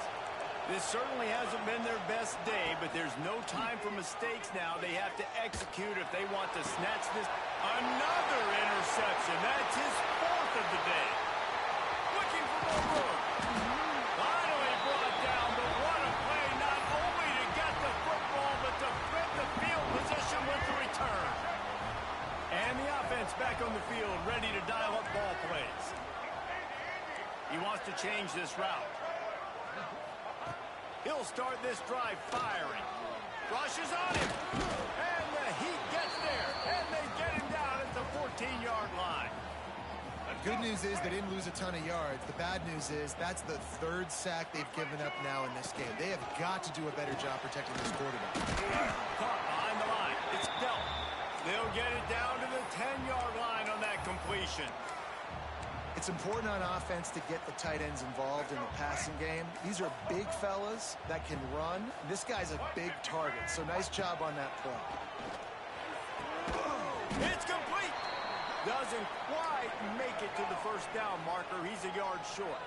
This certainly hasn't been their best day, but there's no time for mistakes now. They have to execute if they want to snatch this. Another interception. That's his 4th of the day. Looking for more room. Finally brought down, but what a play, not only to get the football, but to flip the field position with the return. And the offense back on the field, ready to dial up ball plays. He wants to change this route. He'll start this drive firing. Rushes on him. And the Heat gets there. And they get him down at the 14-yard line.
Good news is they didn't lose a ton of yards. The bad news is that's the 3rd sack they've given up now in this game. They have got to do a better job protecting this quarterback.
Caught behind the line. It's dealt. They'll get it down to the 10-yard line on that completion.
It's important on offense to get the tight ends involved in the passing game. These are big fellas that can run. This guy's a big target, so nice job on that play.
It's complete. Doesn't quite make it to the first down marker. He's a yard short.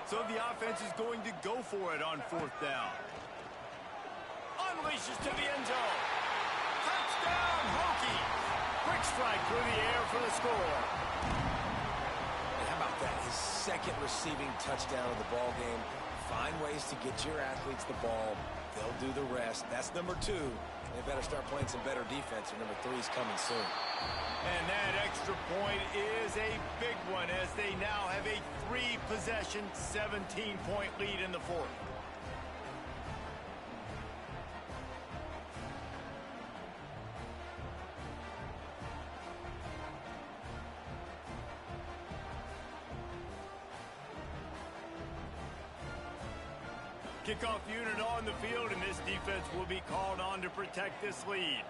So the offense is going to go for it on 4th down. Unleashes to the end zone. Touchdown, Hokies. Quick strike through the air for the score.
That his 2nd receiving touchdown of the ball game. Find ways to get your athletes the ball. They'll do the rest. That's number 2. They better start playing some better defense, or number 3's coming soon.
And that extra point is a big one as they now have a 3-possession, 17-point lead in the 4th. Kickoff unit on the field, and this defense will be called on to protect this lead.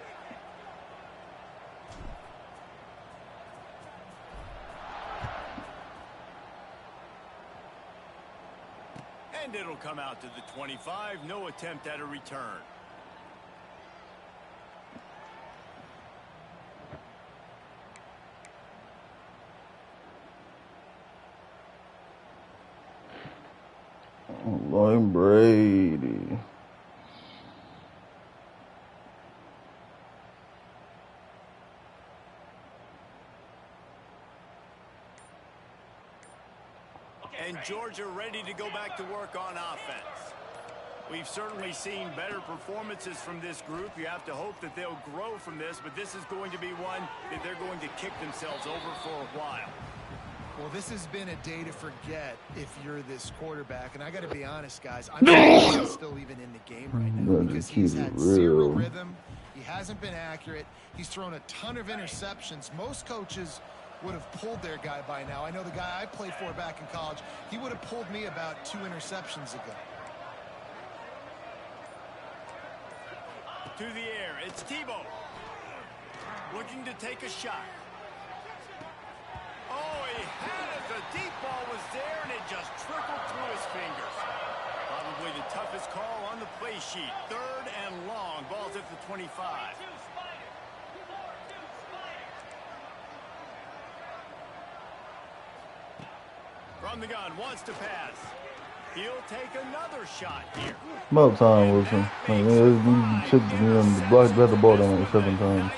And it'll come out to the 25. No attempt at a return.
Lloyd Brady.
And Georgia ready to go back to work on offense. We've certainly seen better performances from this group. You have to hope that they'll grow from this, but this is going to be one that they're going to kick themselves over for a while.
Well, this has been a day to forget if you're this quarterback. And I got to be honest, guys, I'm surprised he's still even in the game right now because he's had zero rhythm. He hasn't been accurate. He's thrown a ton of interceptions. Most coaches would have pulled their guy by now. I know the guy I played for back in college, he would have pulled me about 2 interceptions ago.
To the air, it's Tebow. Looking to take a shot. Oh, he had it. The deep ball was there, and it just trickled through his fingers. Probably the toughest call on the play sheet. 3rd and long. Ball's at the 25. From the gun, wants to pass. He'll take another shot here.
About time, Wilson. Like, man, you took the block, got the ball down like 7 times.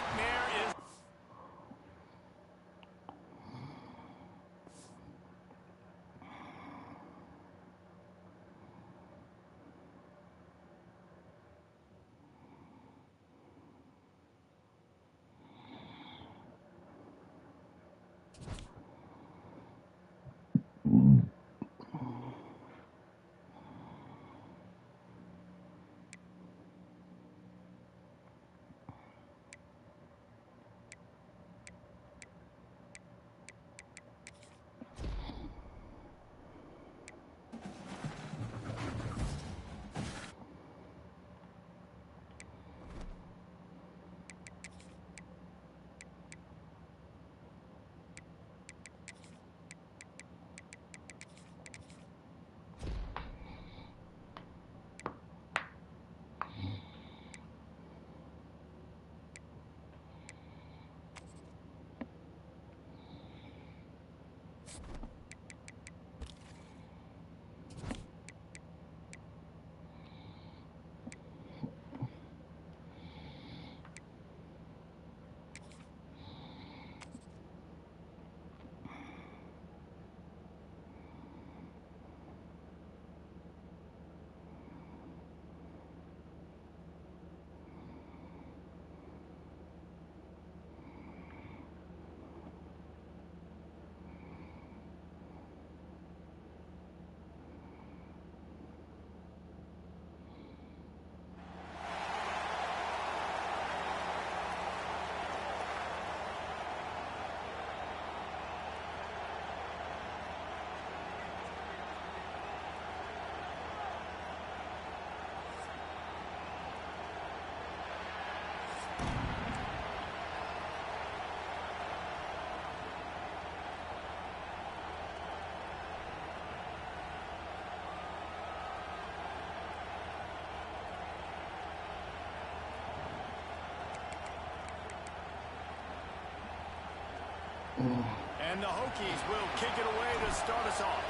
And the Hokies will kick it away to start us off.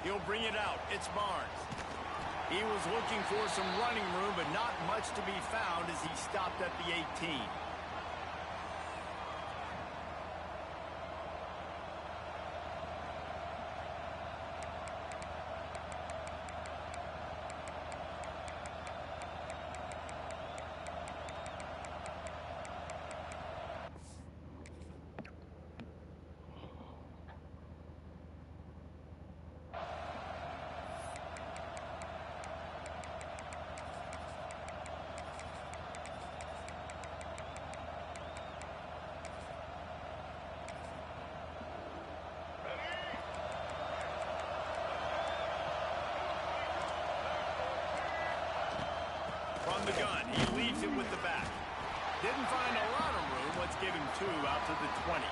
He'll bring it out. It's Barnes. He was looking for some running room, but not much to be found as he stopped at the 18. the gun. He leaves it with the back. Didn't find a lot of room. Let's give him 2 out to the 20.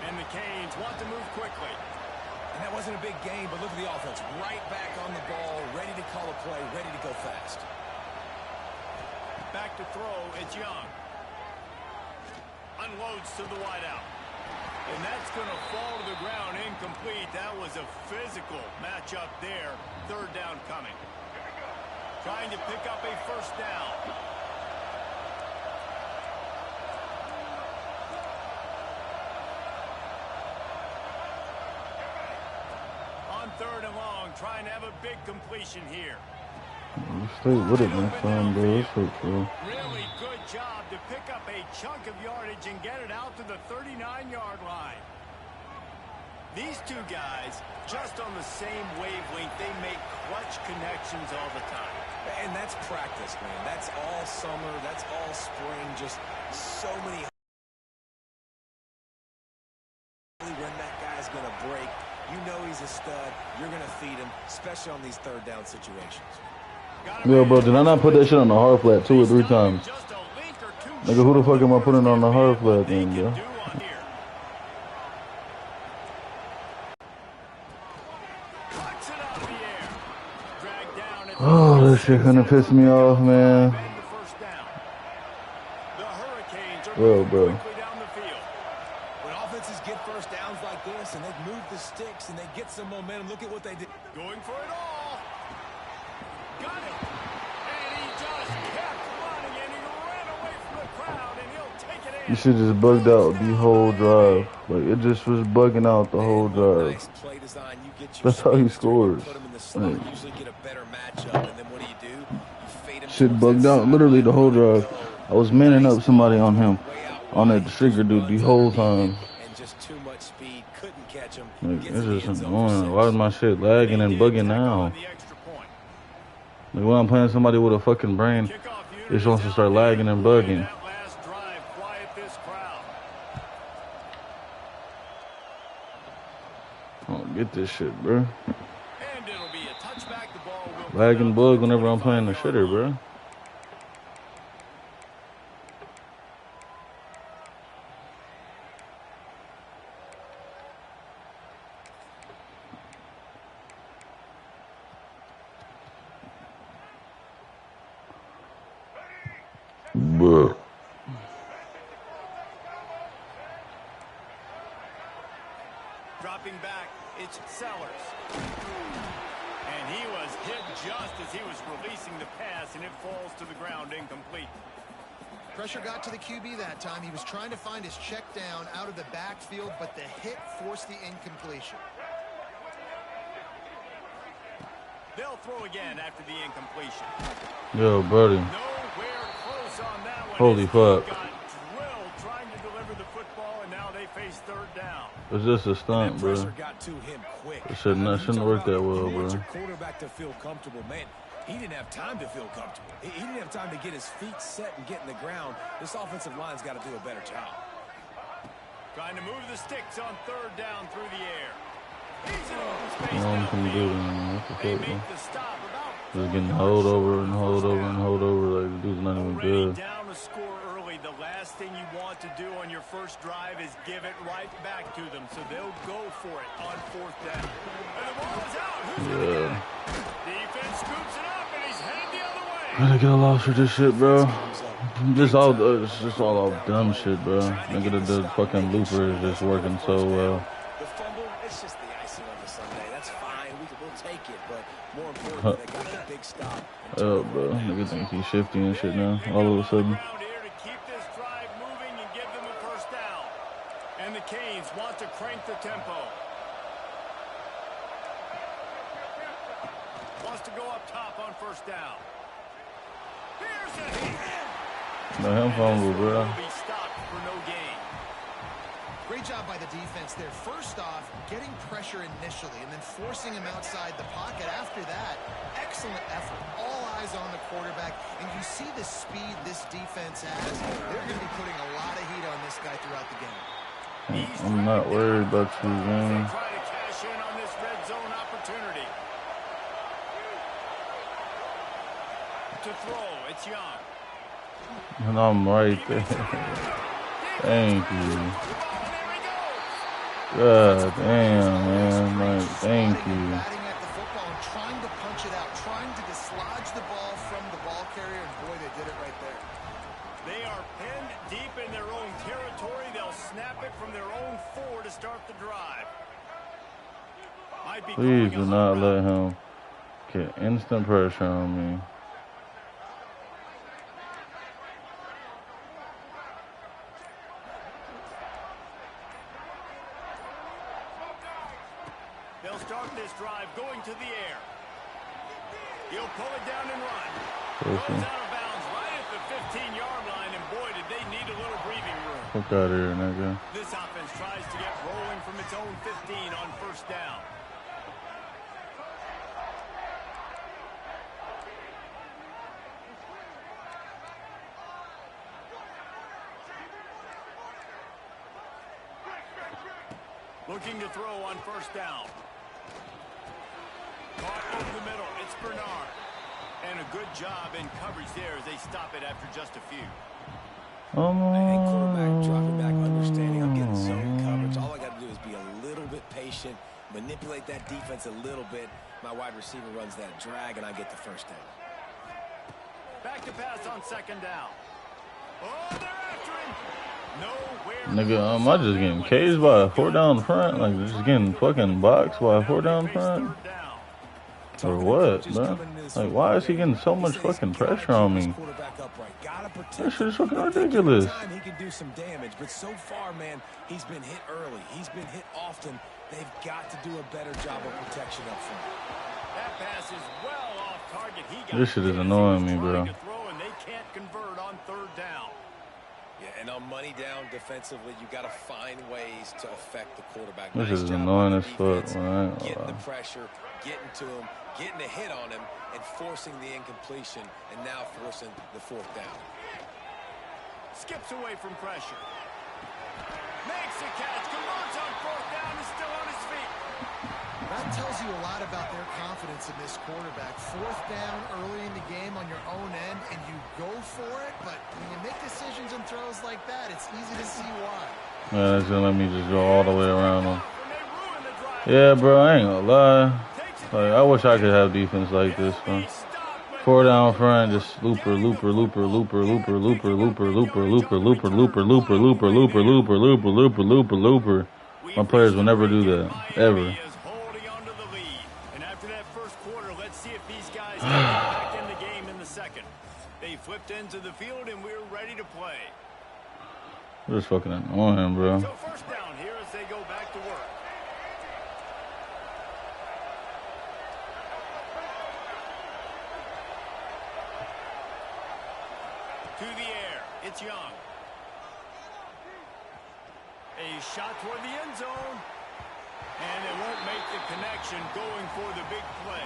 And the Canes want to move quickly.
And that wasn't a big game, but look at the offense. Right back on the ball, ready to call a play, ready to go fast.
Back to throw, it's Young. Unloads to the wideout. And that's going to fall to the ground incomplete. That was a physical matchup there. 3rd down coming. Trying to pick up a 1st down. On 3rd and long, trying to have a big completion here.
Stay with it next time, bro. That's so cool.
Really good job to pick up a chunk of yardage and get it out to the 39-yard line. These 2 guys, just on the same wavelength, they make clutch connections all the time.
And that's practice, man. That's all summer. That's all spring. Just so many. When that guy's going to break, you know he's a stud. You're going to feed him, especially on these 3rd down situations.
Yo, bro, did I not put that shit on the hard flat 2 or 3 times? Nigga, who the fuck am I putting on the hard flat then, bro? Oh, this shit gonna piss me off, man. Bro.
When offenses get 1st downs like this and they move the sticks and they get some momentum, look at what they did.
Going for it all. Got it. And he just kept running and he ran away from the crowd and he'll take it in.
You should just bugged out the whole drive. Like, it just was bugging out the whole drive.
Nice play design. You get your
That's how he scores.
Put him in the slot, usually get a better matchup, and then what do? You fade him.
Shit bugged out literally the whole drive. I was manning up somebody on him, on that Stricker dude the whole time.
And just too much speed, couldn't catch him.
Like, it's just annoying. Why is my shit lagging and bugging now? Like, when I'm playing somebody with a fucking brain, it's supposed to start lagging and bugging. I don't get this shit, bro. Lag and bug whenever I'm playing the shitter, bro. Bruh.
Dropping back, it's Sellers. And he was hit just as he was releasing the pass, and it falls to the ground incomplete.
Pressure got to the QB that time. He was trying to find his check down out of the backfield, but the hit forced the incompletion.
They'll throw again after the incompletion.
Yo, buddy.
Nowhere close on that one.
Holy fuck.
Got drilled trying to deliver the football, and now they face 3rd down.
It's just a stunt, bro.
Got to him quick.
It shouldn't work that well, bro.
Your quarterback to feel comfortable, man. He didn't have time to feel comfortable. He didn't have time to get his feet set and get in the ground. This offensive line's got to do a better job.
Trying to move the sticks on 3rd down through the air. He's in open space.
No one can do it, man. What the
They
fuck,
make
man?
the stop about
Just getting hold over and hold over and hold over. Like, the dude's not even good.
down to score early. The last thing you want to do on your first drive is give it right back to them. So they'll go for it on 4th down. And the ball is out. Who's gonna get it? Defense scoops it up, and he's headed the other way.
I gotta get a loss for this shit, bro. It's just all dumb shit, bro. Nigga, the fucking looper is just working so well.
The fumble, it's just the icing on the Sunday. That's fine. We'll take it, but more importantly, they got the big stop.
Oh, bro. Nigga think he's shifty and shit now. All of a sudden.
Around here to keep this drive moving and give them a 1st down. And the Canes want to crank the tempo. Wants to go up top on 1st down. Here's a hit.
No, him fumble, bro.
Will be stopped for no gain.
Great job by the defense there. First off, getting pressure initially and then forcing him outside the pocket. After that, excellent effort. All eyes on the quarterback. And you see the speed this defense has. They're going to be putting a lot of heat on this guy throughout the game.
I'm not worried about you, man.
Try to cash in on this red zone opportunity. to throw. It's Young.
And I'm right there. Thank you. God damn, man. Like, thank you.
Batting at the football and trying to punch it out, trying to dislodge the ball from the ball carrier, and boy, they did it right there.
They are pinned deep in their own territory. They'll snap it from their own 4 to start the drive.
Please do not let him get instant pressure on me.
They'll start this drive going to the air. He'll pull it down and run. Goes out of bounds right at the 15-yard line, and boy, did they need a little breathing room.
Fuck out of here, nigga.
This offense tries to get rolling from its own 15 on first down. Looking to throw on first down. Caught over the middle. It's Bernard. And a good job in coverage there as they stop it after just a few.
Hey, quarterback dropping back, understanding I'm getting zone coverage. All I got to do is be a little bit patient, manipulate that defense a little bit. My wide receiver runs that drag, and I get the first down.
Back to pass on second down. Oh, they're after him. Nowhere.
Nigga, am I just getting caged by a 4 down front? Like, just getting fucking boxed by a 4 down front? Or what, bro? Like, why is he getting so much fucking pressure on me? That shit is fucking ridiculous.
He can do some damage, but so far, man, he's been hit early. He's been hit often. They've got to do a better job of protection up front.
That pass is well off target.
This shit is annoying me, bro.
And they can't convert on third down.
Yeah, and on money down defensively, you got to find ways to affect the quarterback.
This is annoying as fuck, man.
Getting the pressure, getting to him, getting a hit on him, and forcing the incompletion, and now forcing the fourth down.
Skips away from pressure. Makes a catch, converts on fourth down, is still on his feet.
That tells you a lot about their confidence in this quarterback. Fourth down early in the game on your own end, and you go for it, but when you make decisions and throws like that, it's easy to see why.
Man, that's gonna let me just go all the way around him. Yeah, bro, I ain't gonna lie. Like, I wish I could have defense like this, man. 4 down front, just looper. My players will never do that, ever.
And after that first quarter, let's see if these guys get back in the game in the second. They flipped into the field, and we're ready to play.
This is fucking annoying, bro.
So first down here as they go back to work. To the air, it's Young. A shot toward the end zone. And it won't make the connection going for the big play.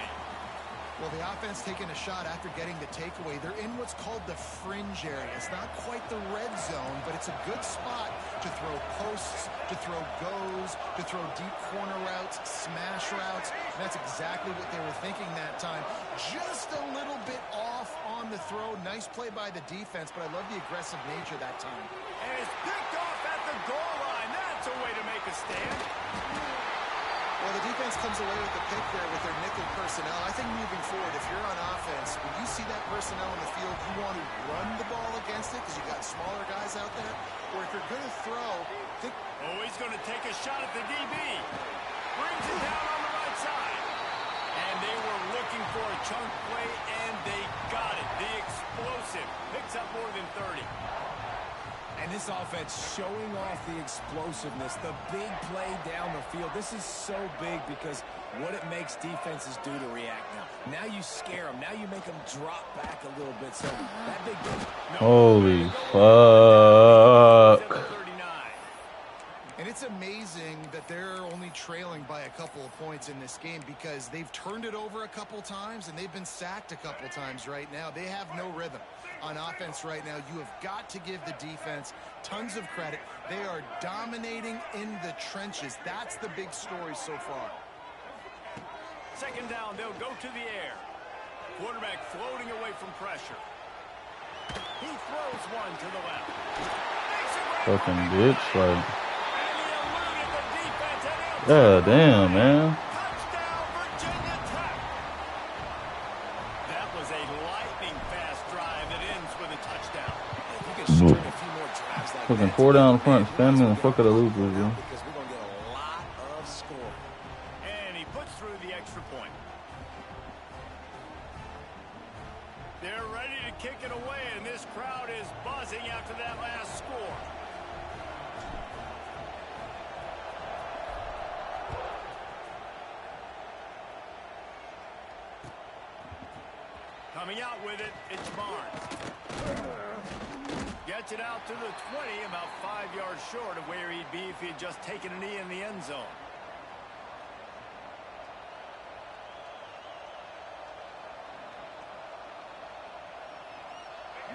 Well, the offense taking a shot after getting the takeaway. They're in what's called the fringe area. It's not quite the red zone, but it's a good spot to throw posts, to throw goes, to throw deep corner routes, smash routes. And that's exactly what they were thinking that time. Just a little bit off on the throw. Nice play by the defense, but I love the aggressive nature that time.
And it's picked off at the goal line. That's a way to make a stand.
Well, the defense comes away with the pick there with their nickel personnel. I think moving forward, if you're on offense, when you see that personnel in the field, you want to run the ball against it because you've got smaller guys out there. Or if you're going to throw, think...
Oh, he's going to take a shot at the DB. Brings it down on the right side. And they were looking for a chunk play, and they got it. The explosive picks up more than 30.
And this offense showing off the explosiveness, the big play down the field. This is so big because what it makes defenses do to react now. Now you scare them. Now you make them drop back a little bit. So that big...
Holy fuck.
And it's amazing that they're only trailing by a couple of points in this game because they've turned it over a couple times and they've been sacked a couple times right now. They have no rhythm on offense right now. You have got to give the defense tons of credit. They are dominating in the trenches. That's the big story so far.
Second down, they'll go to the air. Quarterback floating away from pressure. He throws one to the left.
Fucking bitch, like.
And he eluded the defense. And
God damn, man.
touchdown, Virginia Tech. That was a lightning-fast drive that ends with a touchdown.
If you can string a few more drives like
Fucking
that
4 down front,
together,
spamming the
man,
fuck out of loopers, yo.
because we're going to get a lot of scoring.
And he puts through the extra point. They're ready to kick it away, and this crowd is buzzing after that last score. Coming out with it, it's Barnes. Gets it out to the 20, about 5 yards short of where he'd be if he had just taken a knee in the end zone.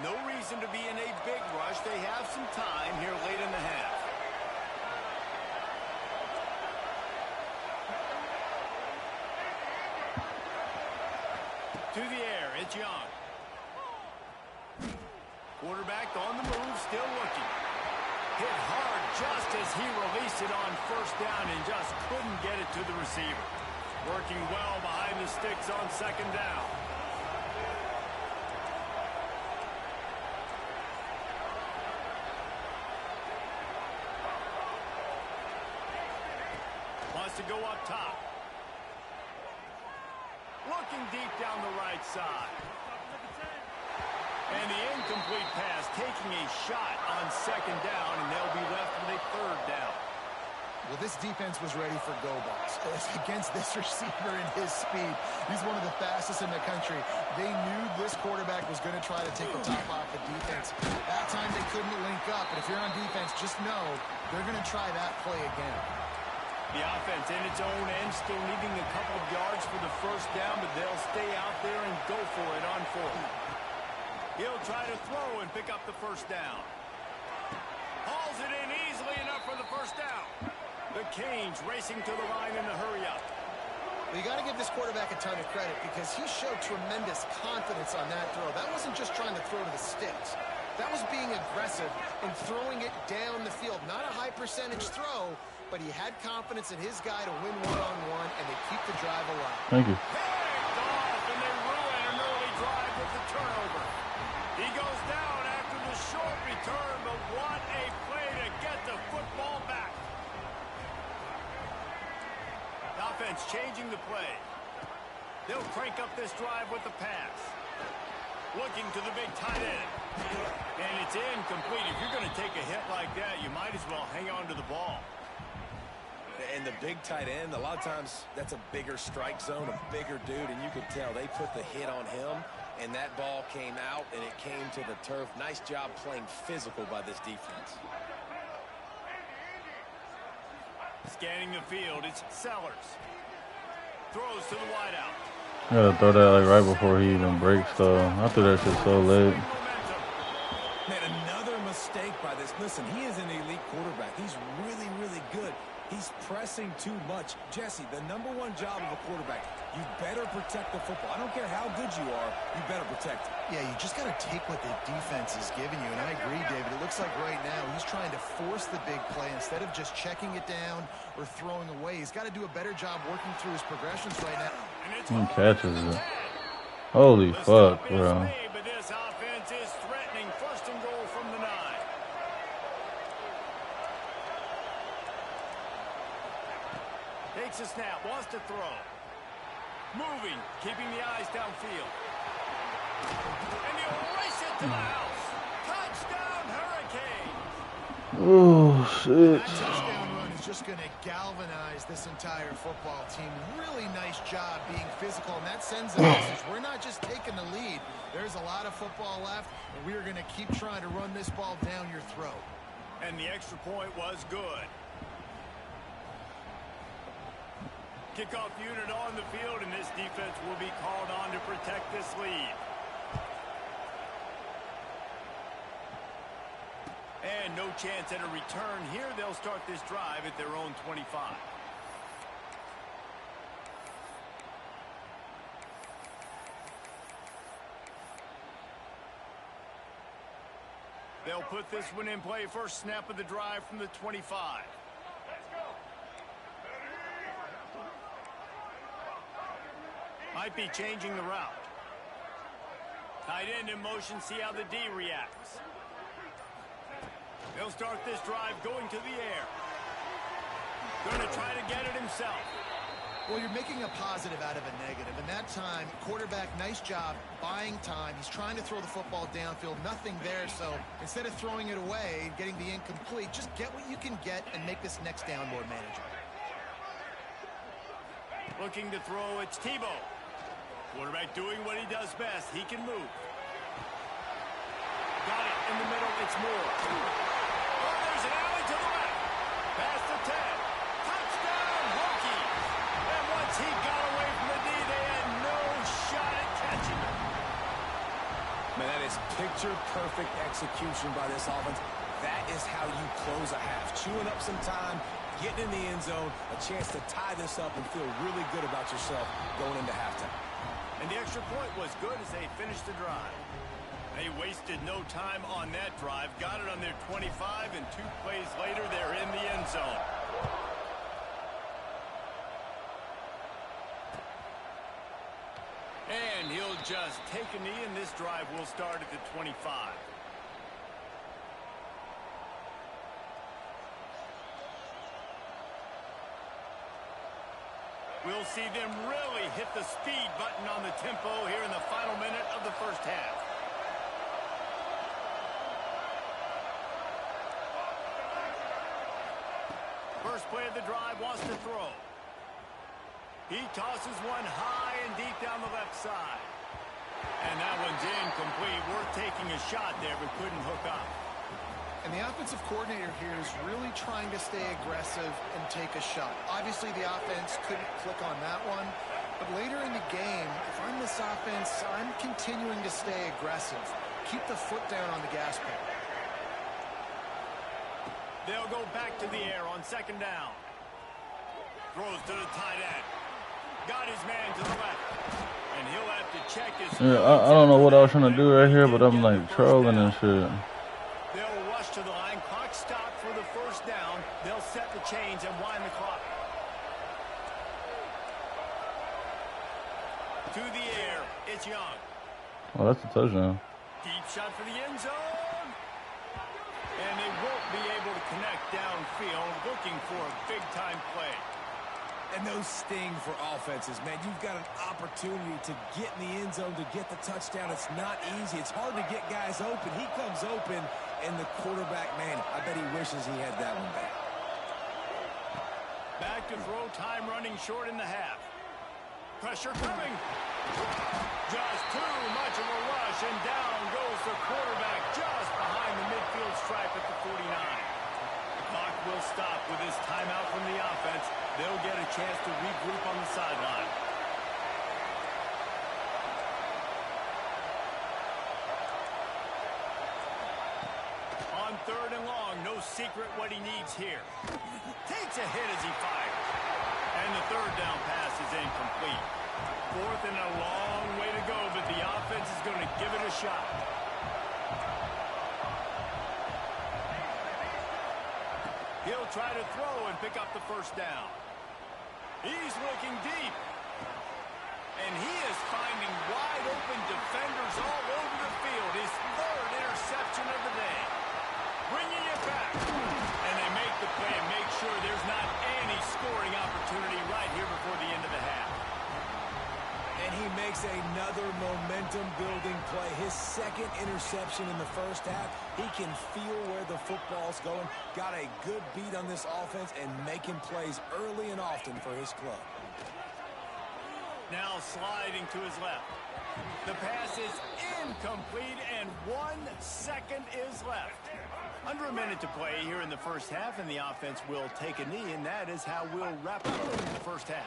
No reason to be in a big rush. They have some time here late in the half. To the air, it's Young. Quarterback on the move, still looking. Hit hard just as he released it on first down and just couldn't get it to the receiver. Working well behind the sticks on second down. Wants to go up top. Looking deep down the right side. And the incomplete pass taking a shot on second down, and they'll be left with a third down.
Well, this defense was ready for go balls. Against this receiver and his speed, he's one of the fastest in the country. They knew this quarterback was going to try to take the top off the defense. That time they couldn't link up, but if you're on defense, just know they're going to try that play again.
The offense in its own end, still needing a couple of yards for the first down, but they'll stay out there and go for it on fourth. He'll try to throw and pick up the first down. Hauls it in easily enough for the first down. The Canes racing to the line in the hurry-up.
Well, you got to give this quarterback a ton of credit because he showed tremendous confidence on that throw. That wasn't just trying to throw to the sticks. That was being aggressive and throwing it down the field. Not a high percentage throw, but he had confidence in his guy to win one-on-one, and they keep the drive alive.
Thank you.
Picked off, and they ruin an early drive with the turnover. He goes down after the short return, but what a play to get the football back. The offense changing the play. They'll crank up this drive with the pass. Looking to the big tight end. And it's incomplete. If you're going to take a hit like that, you might as well hang on to the ball.
And the big tight end, a lot of times that's a bigger strike zone, a bigger dude, and you could tell they put the hit on him, and that ball came out, and it came to the turf. Nice job playing physical by this defense.
Scanning the field, it's Sellers. Throws to the wideout.
I gotta throw that like right before he even breaks, though. I threw that shit so late.
Man, another mistake by this. Listen, he is an elite quarterback. He's really, really good. He's pressing too much. Jesse, the number one job of a quarterback, you better protect the football. I don't care how good you are, you better protect it.
Yeah, you just got to take what the defense is giving you, and I agree, David. It looks like right now he's trying to force the big play instead of just checking it down or throwing away. He's got to do a better job working through his progressions right now.
He catches it. Holy fuck, bro.
But this offense is threatening. First and goal from the 9. Takes a snap, wants to throw. Moving, keeping the eyes downfield. And he'll race it to the house. Touchdown, Hurricane.
Oh, shit.
That touchdown run is just going to galvanize this entire football team. Really nice job being physical, and that sends a message. We're not just taking the lead. There's a lot of football left, and we are going to keep trying to run this ball down your throat.
And the extra point was good. Kickoff unit on the field, and this defense will be called on to protect this lead. And no chance at a return here. They'll start this drive at their own 25. They'll put this one in play first snap of the drive from the 25. Might be changing the route. Tight end in motion, see how the D reacts. They'll start this drive going to the air. Going to try to get it himself.
Well, you're making a positive out of a negative. And that time, quarterback, nice job buying time. He's trying to throw the football downfield. Nothing there. So instead of throwing it away and getting the incomplete, just get what you can get and make this next down more manageable.
Looking to throw, it's Tebow. Quarterback doing what he does best. He can move. Got it in the middle. It's Moore. Oh, there's an alley to the left. Past the 10. Touchdown, Hokies. And once he got away from the D, they had no shot at catching him.
Man, that is picture-perfect execution by this offense. That is how you close a half. Chewing up some time, getting in the end zone, a chance to tie this up and feel really good about yourself going into halftime.
And the extra point was good as they finished the drive. They wasted no time on that drive. Got it on their 25, and 2 plays later, they're in the end zone. And he'll just take a knee, and this drive will start at the 25. We'll see them really hit the speed button on the tempo here in the final minute of the first half. First play of the drive, wants to throw. He tosses one high and deep down the left side. And that one's incomplete. Worth taking a shot there, but couldn't hook up.
And the offensive coordinator here is really trying to stay aggressive and take a shot. Obviously, the offense couldn't click on that one. But later in the game, if I'm this offense, I'm continuing to stay aggressive. Keep the foot down on the gas pedal.
They'll go back to the air on second down. Throws to the tight end. Got his man to the left. And he'll have to check his...
Yeah, I don't know what I was trying to do right here, but I'm like trolling and shit.
They'll rush to the line. Clock stopped for the first down. They'll set the chains and wind the clock. To the air. It's Young.
Oh, that's a touchdown.
Deep shot for the end zone. And they won't be able to connect downfield. Looking for a big-time play.
And those sting for offenses, man. You've got an opportunity to get in the end zone, to get the touchdown. It's not easy. It's hard to get guys open. He comes open, and the quarterback, man, I bet he wishes he had that one back.
Back to throw, time running short in the half. Pressure coming. Just too much of a rush, and down goes the quarterback just behind the midfield stripe at the 49. The clock will stop with this timeout from the offense. They'll get a chance to regroup on the sideline. On third and long, no secret what he needs here. Takes a hit as he fires. And the third down pass is incomplete. Fourth and a long way to go, but the offense is going to give it a shot. He'll try to throw and pick up the first down. He's looking deep. And he is finding wide open defenders all over the field. His third interception of the day. Bringing it back. And they make the play and make sure there's not any scoring opportunity right here before the end of the half.
And he makes another momentum-building play. His second interception in the first half. He can feel where the football's going. Got a good beat on this offense and making plays early and often for his club.
Now sliding to his left. The pass is incomplete, and 1 second is left. Under a minute to play here in the first half, and the offense will take a knee, and that is how we'll wrap up the first half.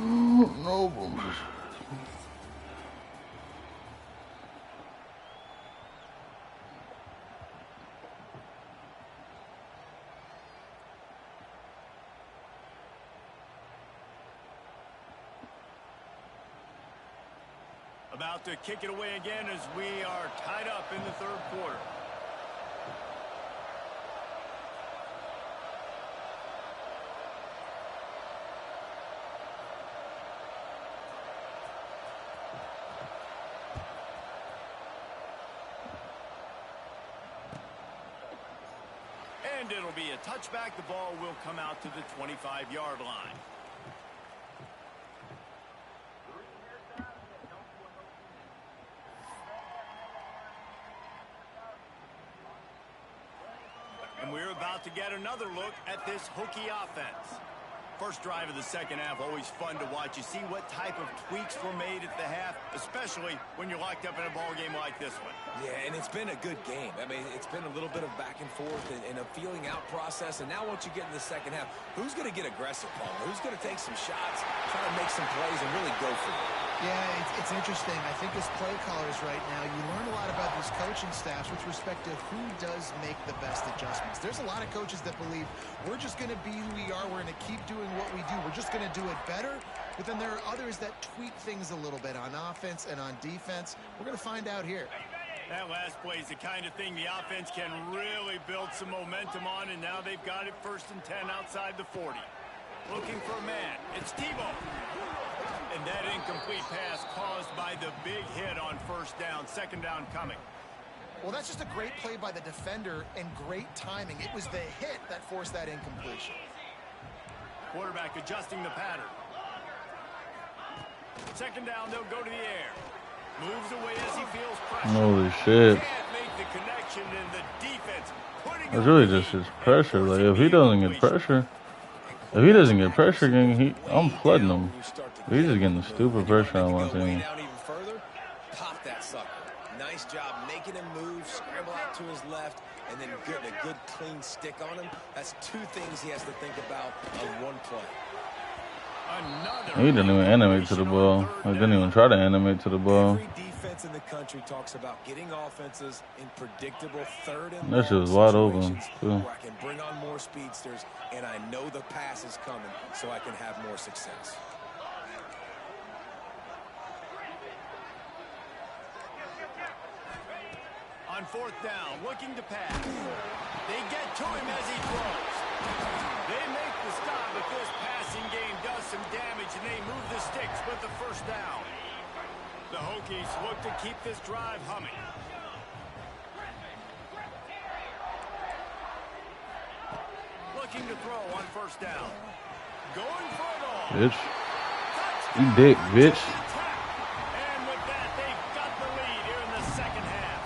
No.
About to kick it away again as we are tied up in the third quarter. And it'll be a touchback. The ball will come out to the 25-yard line. And we're about to get another look at this Hokie offense. First drive of the second half, always fun to watch. You see what type of tweaks were made at the half, especially when you're locked up in a ball game like this one.
Yeah, and it's been a good game. I mean, it's been a little bit of back and forth and a feeling out process. And now once you get in the second half, who's going to get aggressive, Paul? Who's going to take some shots, try to make some plays, and really go for it?
Yeah, it's interesting. I think as play callers right now, you learn a lot about these coaching staffs with respect to who does make the best adjustments. There's a lot of coaches that believe we're just going to be who we are. We're going to keep doing what we do. We're just going to do it better. But then there are others that tweak things a little bit on offense and on defense. We're going to find out here.
That last play is the kind of thing the offense can really build some momentum on, and now they've got it 1st and 10 outside the 40. Looking for a man. It's Tebow. And that incomplete pass caused by the big hit on first down. Second down coming.
Well, that's just a great play by the defender and great timing. It was the hit that forced that incompletion.
Quarterback adjusting the pattern. Second down, they'll go to the air. Moves away as he feels pressure.
Holy shit.
Can't make the connection in the defense.
It's really just his pressure. Like, if he doesn't get pressure, I'm flooding him. He's just getting stupid pressure on my team.
Pop that sucker. Nice job making him move, scramble out to his left, and then get a good clean stick on him. That's two things he has to think about on one play.
He didn't even animate to the ball. He didn't even try to animate to the ball.
Every defense in the country talks about getting offenses in predictable third and
that shit was wide open, too.
Where I can bring on more speedsters, and I know the pass is coming, so I can have more success.
On fourth down, looking to pass. They get to him as he throws. They make the stop, but this passing game does some damage, and they move the sticks with the first down. The Hokies look to keep this drive humming. Looking to throw on first down. Going for it all.
Bitch. You dick, bitch.
And with that, they've got the lead here in the second half.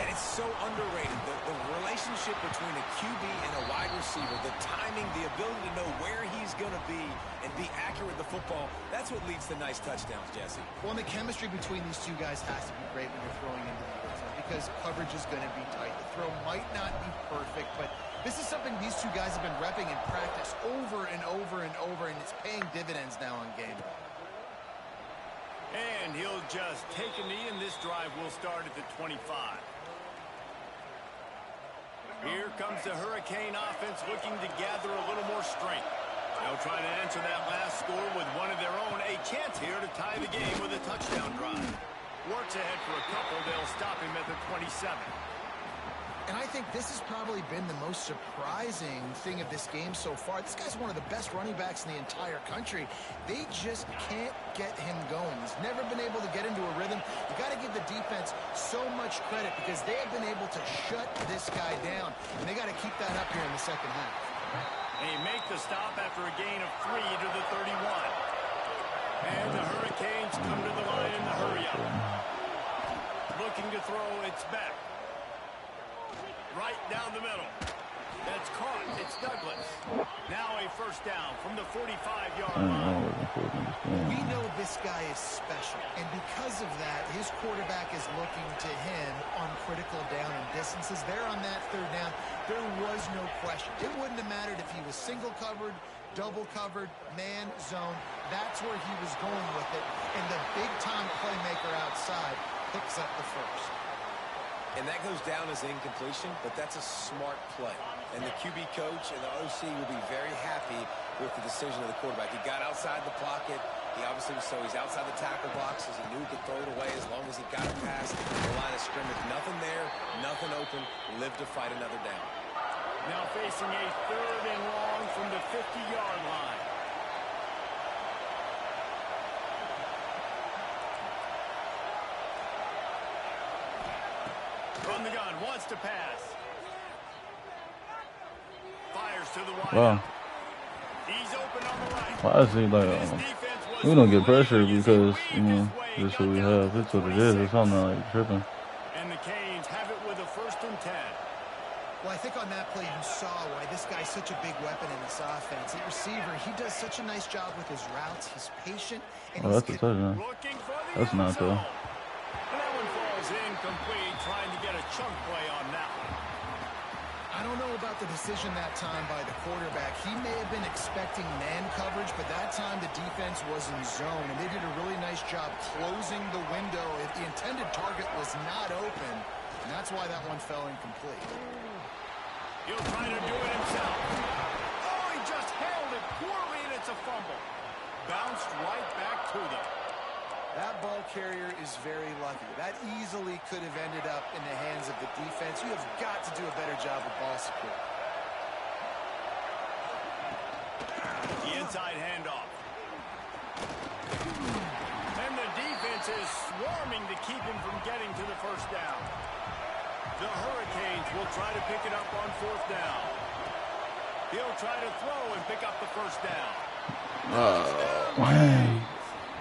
And it's so underrated. The relationship between a QB and a wide receiver, the timing, the ability to know where he's going to be and be accurate with the football, that's what leads to nice touchdowns, Jesse.
Well, the chemistry between these two guys has to be great when you're throwing into the end zone because coverage is going to be tight. The throw might not be perfect, but this is something these two guys have been repping in practice over and over and over, and it's paying dividends now on game day.
And he'll just take a knee, and this drive will start at the 25. Here comes the Hurricane offense looking to gather a little more strength. They'll try to answer that last score with one of their own. A chance here to tie the game with a touchdown drive. Works ahead for a couple. They'll stop him at the 27.
And I think this has probably been the most surprising thing of this game so far. This guy's one of the best running backs in the entire country. They just can't get him going. He's never been able to get into a rhythm. You got to give the defense so much credit because they have been able to shut this guy down. And they got to keep that up here in the second half.
They make the stop after a gain of 3 to the 31. And the Hurricanes come to the line in the hurry-up. Looking to throw, it's back. Right down the middle. That's caught. It's Douglas. Now a first down from the 45-yard line.
We know this guy is special, and because of that, his quarterback is looking to him on critical down and distances. There on that third down, there was no question. It wouldn't have mattered if he was single covered, double covered, man, zone. That's where he was going with it, and the big-time playmaker outside picks up the first.
And that goes down as incompletion, but that's a smart play. And the QB coach and the OC will be very happy with the decision of the quarterback. He got outside the pocket. He obviously was he's outside the tackle boxes. He knew he could throw it away as long as he got it past the line of scrimmage. Nothing there, nothing open. Live to fight another down.
Now facing a 3rd and long from the 50-yard line. From the gun, wants to pass. Fires to the wide.
Wow.
He's open on the right.
Well, I see, like, we don't get pressure because, you know, this is what we have. It's what it is. It's not like tripping.
And the Canes have it with a 1st and 10.
Well, I think on that play you saw why this guy's such a big weapon in this offense. The receiver, he does such a nice job with his routes. He's patient. And
Oh, that's a touchdown. That's not, though.
And that one falls incomplete, trying to get a chunk play on that one.
I don't know about the decision that time by the quarterback. He may have been expecting man coverage, but that time the defense was in zone, and they did a really nice job closing the window. If the intended target was not open, and that's why that one fell incomplete.
He'll try to do it himself. Oh, he just held it poorly, and it's a fumble. Bounced right back to them.
That ball carrier is very lucky. That easily could have ended up in the hands of the defense. You have got to do a better job with ball security.
The inside handoff. And the defense is swarming to keep him from getting to the 1st down. The Hurricanes will try to pick it up on 4th down. He'll try to throw and pick up the 1st down.
Oh, man.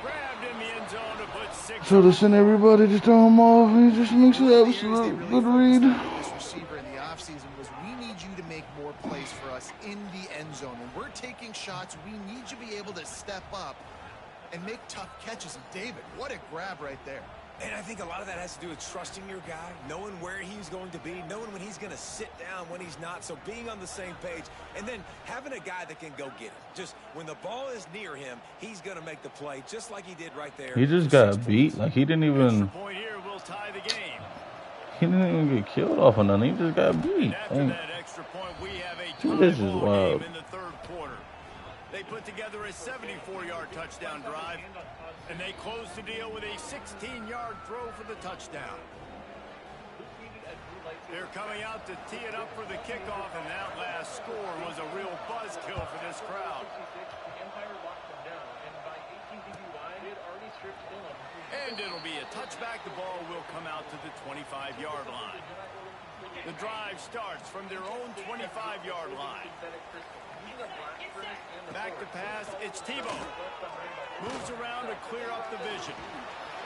Grabbed in the end zone to put 6.
So to send everybody to throw him off, he just makes it absolute good read.
This receiver in the offseason was, we need you to make more plays for us in the end zone. When we're taking shots, we need you to be able to step up and make tough catches. And David, what a grab right there.
And I think a lot of that has to do with trusting your guy, knowing where he's going to be, knowing when he's going to sit down, when he's not. So being on the same page, and then having a guy that can go get it. Just when the ball is near him, he's going to make the play, just like he did right there.
He just got beat. Like, he didn't even...
Point here will tie the game.
He didn't even get killed off or nothing. He just got beat.
After that extra point, we have a
This is
tie-ball
wild.
game in the 3rd quarter. They put together a 74-yard touchdown drive, and they close the deal with a 16-yard throw for the touchdown. They're coming out to tee it up for the kickoff, and that last score was a real buzzkill for this crowd. And it'll be a touchback. The ball will come out to the 25-yard line. The drive starts from their own 25-yard line. Back to pass, it's Tebow. Moves around to clear up the vision.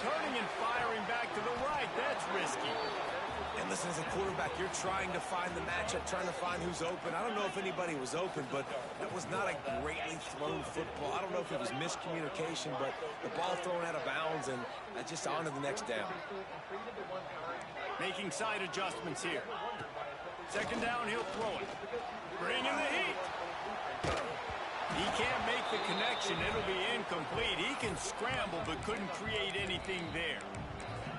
Turning and firing back to the right, that's risky.
And listen, as a quarterback, you're trying to find the matchup, trying to find who's open. I don't know if anybody was open, but that was not a greatly thrown football. I don't know if it was miscommunication, but the ball thrown out of bounds, and just on to the next down.
Making side adjustments here. 2nd down, he'll throw it. Bring in the heat. He can't make the connection. It'll be incomplete. He can scramble, but couldn't create anything there.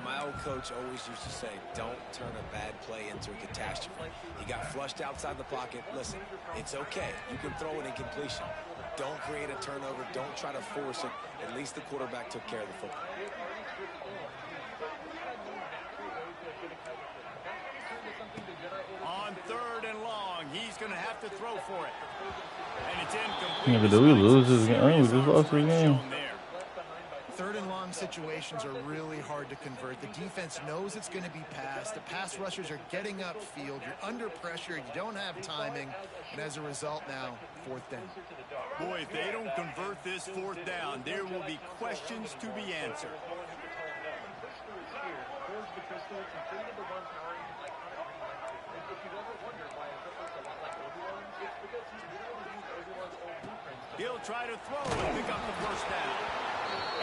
My old coach always used to say, don't turn a bad play into a catastrophe. He got flushed outside the pocket. Listen, it's okay. You can throw an incompletion. Don't create a turnover. Don't try to force it. At least the quarterback took care of the football.
On 3rd and long, he's going to have to throw for it. And it's incomplete.
Yeah, but did we lose this game? I think we just lost the game.
3rd and long situations are really hard to convert. The defense knows it's going to be passed. The pass rushers are getting upfield. You're under pressure. You don't have timing. And as a result now, 4th down.
Boy, if they don't convert this 4th down, there will be questions to be answered. He'll try to throw and pick up the 1st down.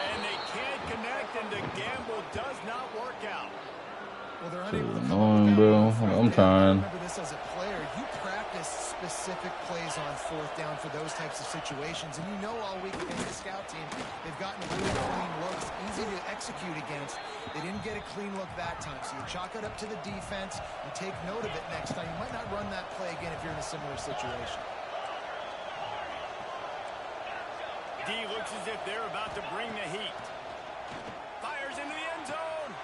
And they can't connect, and the gamble does not work out.
Well, they're
Shit
unable
is
to come up with
annoying,
that
bro.
on fourth
I'm
down. I
trying.
remember this as a player. You practice specific plays on fourth down for those types of situations, and you know all week against the scout team, they've gotten really clean looks, easy to execute against. They didn't get a clean look that time, so you chalk it up to the defense. You take note of it next time. You might not run that play again if you're in a similar situation.
D looks as if they're about to bring the heat. Fires into the end zone.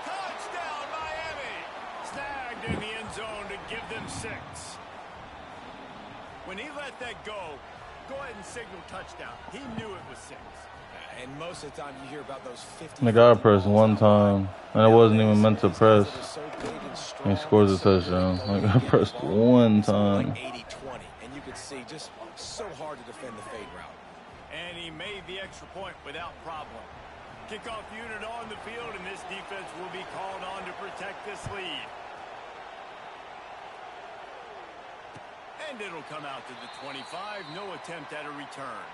Touchdown, Miami. Snagged in the end zone to give them 6. When he let that go ahead and signal touchdown. He knew it was 6.
And most of the time you hear about those 50.
Nigga, I pressed one time, and I wasn't even meant to press. He scores a touchdown. Like, I pressed one time.
Like 80-20, and you could see just so hard to defend the fade route.
And he made the extra point without problem. Kickoff unit on the field, and this defense will be called on to protect this lead. And it'll come out to the 25. No attempt at a return.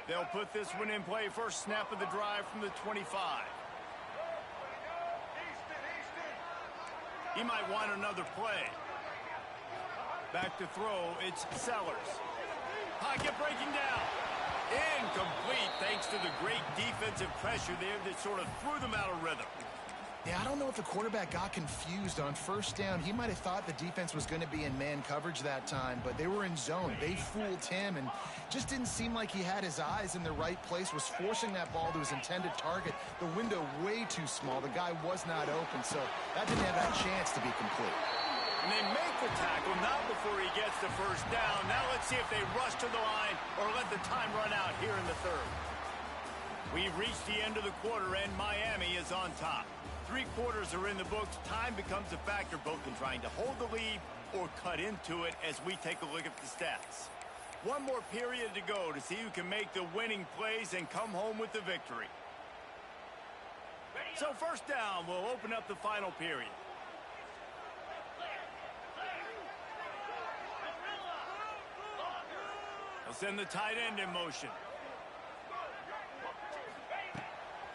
They'll put this one in play. First snap of the drive from the 25. He might want another play. Back to throw, it's Sellers. Pocket breaking down. Incomplete thanks to the great defensive pressure there that sort of threw them out of rhythm.
Yeah, I don't know if the quarterback got confused on first down. He might have thought the defense was going to be in man coverage that time, but they were in zone. They fooled him and just didn't seem like he had his eyes in the right place, was forcing that ball to his intended target. The window way too small. The guy was not open, so that didn't have that chance to be complete.
And they make the tackle not before he gets the first down. Now let's see if they rush to the line or let the time run out here in the third. We've reached the end of the quarter, and Miami is on top. 3 quarters are in the books. Time becomes a factor both in trying to hold the lead or cut into it as we take a look at the stats. One more period to go to see who can make the winning plays and come home with the victory. So first down will open up the final period. They'll send the tight end in motion.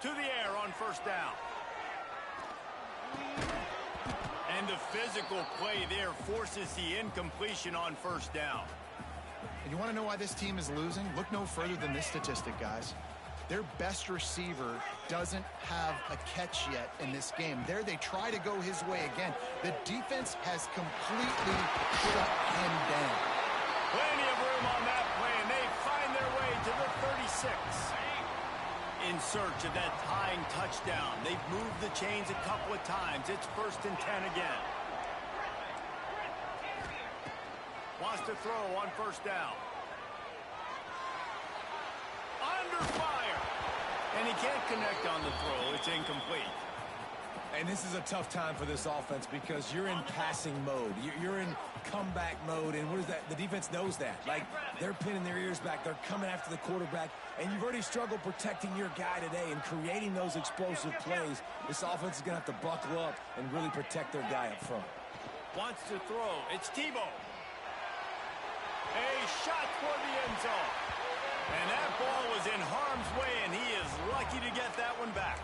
To the air on first down. And the physical play there forces the incompletion on first down.
And you want to know why this team is losing? Look no further than this statistic, guys. Their best receiver doesn't have a catch yet in this game. There they try to go his way again. The defense has completely shut him down.
Plenty of room on that play, and they find their way to the 36. In search of that tying touchdown. They've moved the chains a couple of times. It's 1st and 10 again. Wants to throw on first down. Under fire. And he can't connect on the throw. It's incomplete.
And this is a tough time for this offense because you're in passing mode. You're in comeback mode, and what is that? The defense knows that. Like, they're pinning their ears back. They're coming after the quarterback, and you've already struggled protecting your guy today and creating those explosive plays. This offense is going to have to buckle up and really protect their guy up front.
Wants to throw. It's Tebow. A shot toward the end zone. And that ball was in harm's way, and he is lucky to get that one back.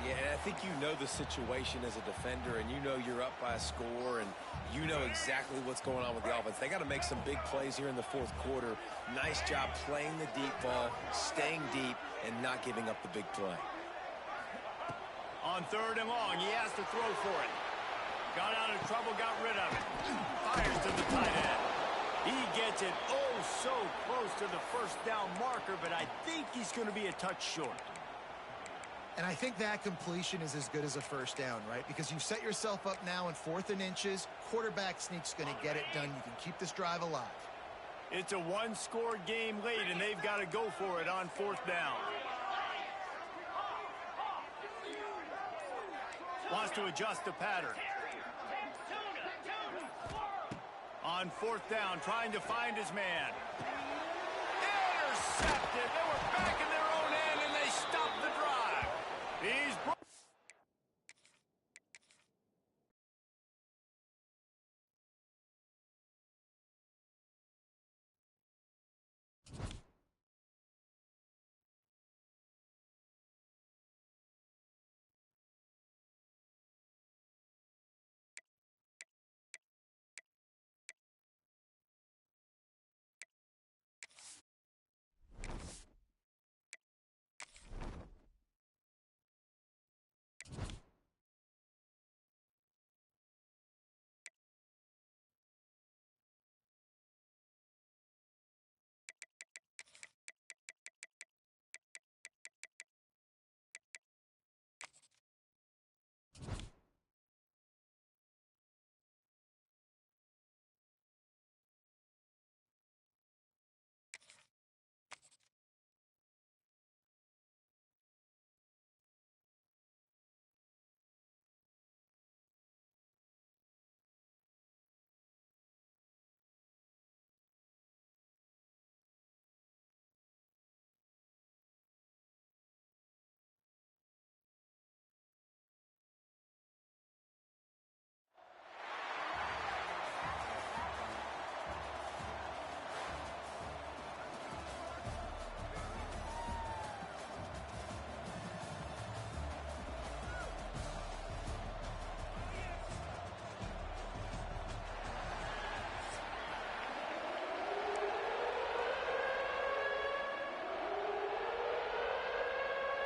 Yeah, and I think you know the situation as a defender, and you know you're up by a score, and you know exactly what's going on with the offense. They got to make some big plays here in the 4th quarter. Nice job playing the deep ball, staying deep, and not giving up the big play.
On 3rd and long, he has to throw for it. Got out of trouble, got rid of it. Fires to the tight end. He gets it so close to the first down marker, but I think he's going to be a touch short.
And I think that completion is as good as a first down, right? Because you've set yourself up now in 4th and inches. Quarterback sneak's going to get it done. You can keep this drive alive.
It's a 1-score game late, and they've got to go for it on 4th down. Wants to adjust the pattern. On 4th down, trying to find his man. Intercepted. They were back in their own end, and they stopped the drive. He's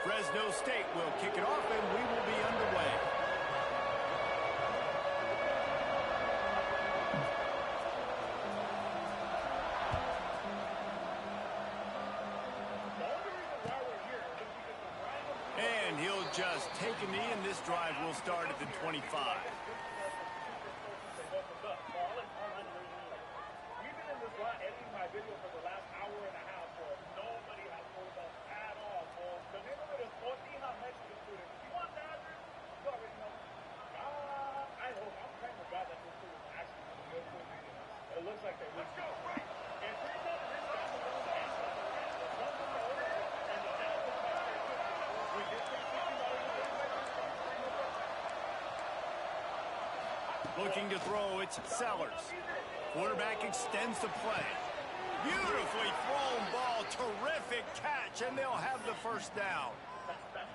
Fresno State will kick it off, and we will be underway. And he'll just take a knee, and this drive will start at the 25. Looking to throw, it's Sellers. Quarterback extends the play. Beautifully thrown ball, terrific catch, and they'll have the first down.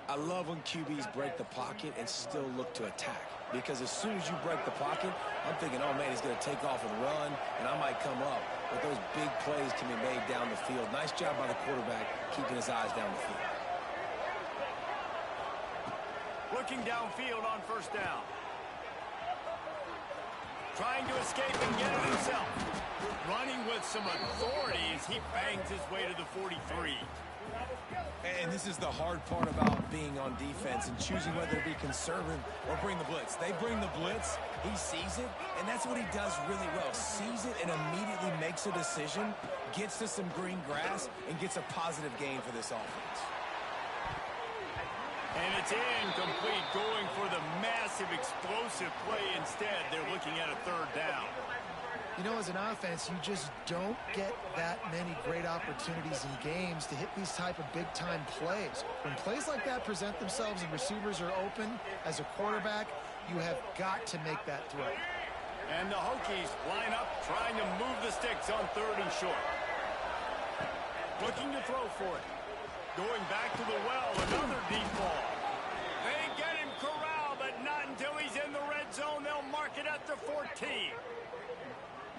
I love when QBs break the pocket and still look to attack. Because as soon as you break the pocket, I'm thinking, oh man, he's going to take off and run, and I might come up. But those big plays can be made down the field. Nice job by the quarterback keeping his eyes down the field.
Looking downfield on first down. Trying to escape and get it himself. Running with some authority as he bangs his way to the 43.
And this is the hard part about being on defense and choosing whether to be conservative or bring the blitz. They bring the blitz, he sees it, and that's what he does really well. Sees it and immediately makes a decision, gets to some green grass, and gets a positive gain for this offense.
And it's incomplete, going for the massive explosive play instead. They're looking at a third down.
You know, as an offense, you just don't get that many great opportunities in games to hit these type of big-time plays. When plays like that present themselves and receivers are open, as a quarterback, you have got to make that throw.
And the Hokies line up, trying to move the sticks on third and short. Looking to throw for it. Going back to the well, another deep ball. They get him corralled, but not until he's in the red zone. They'll mark it at the 14.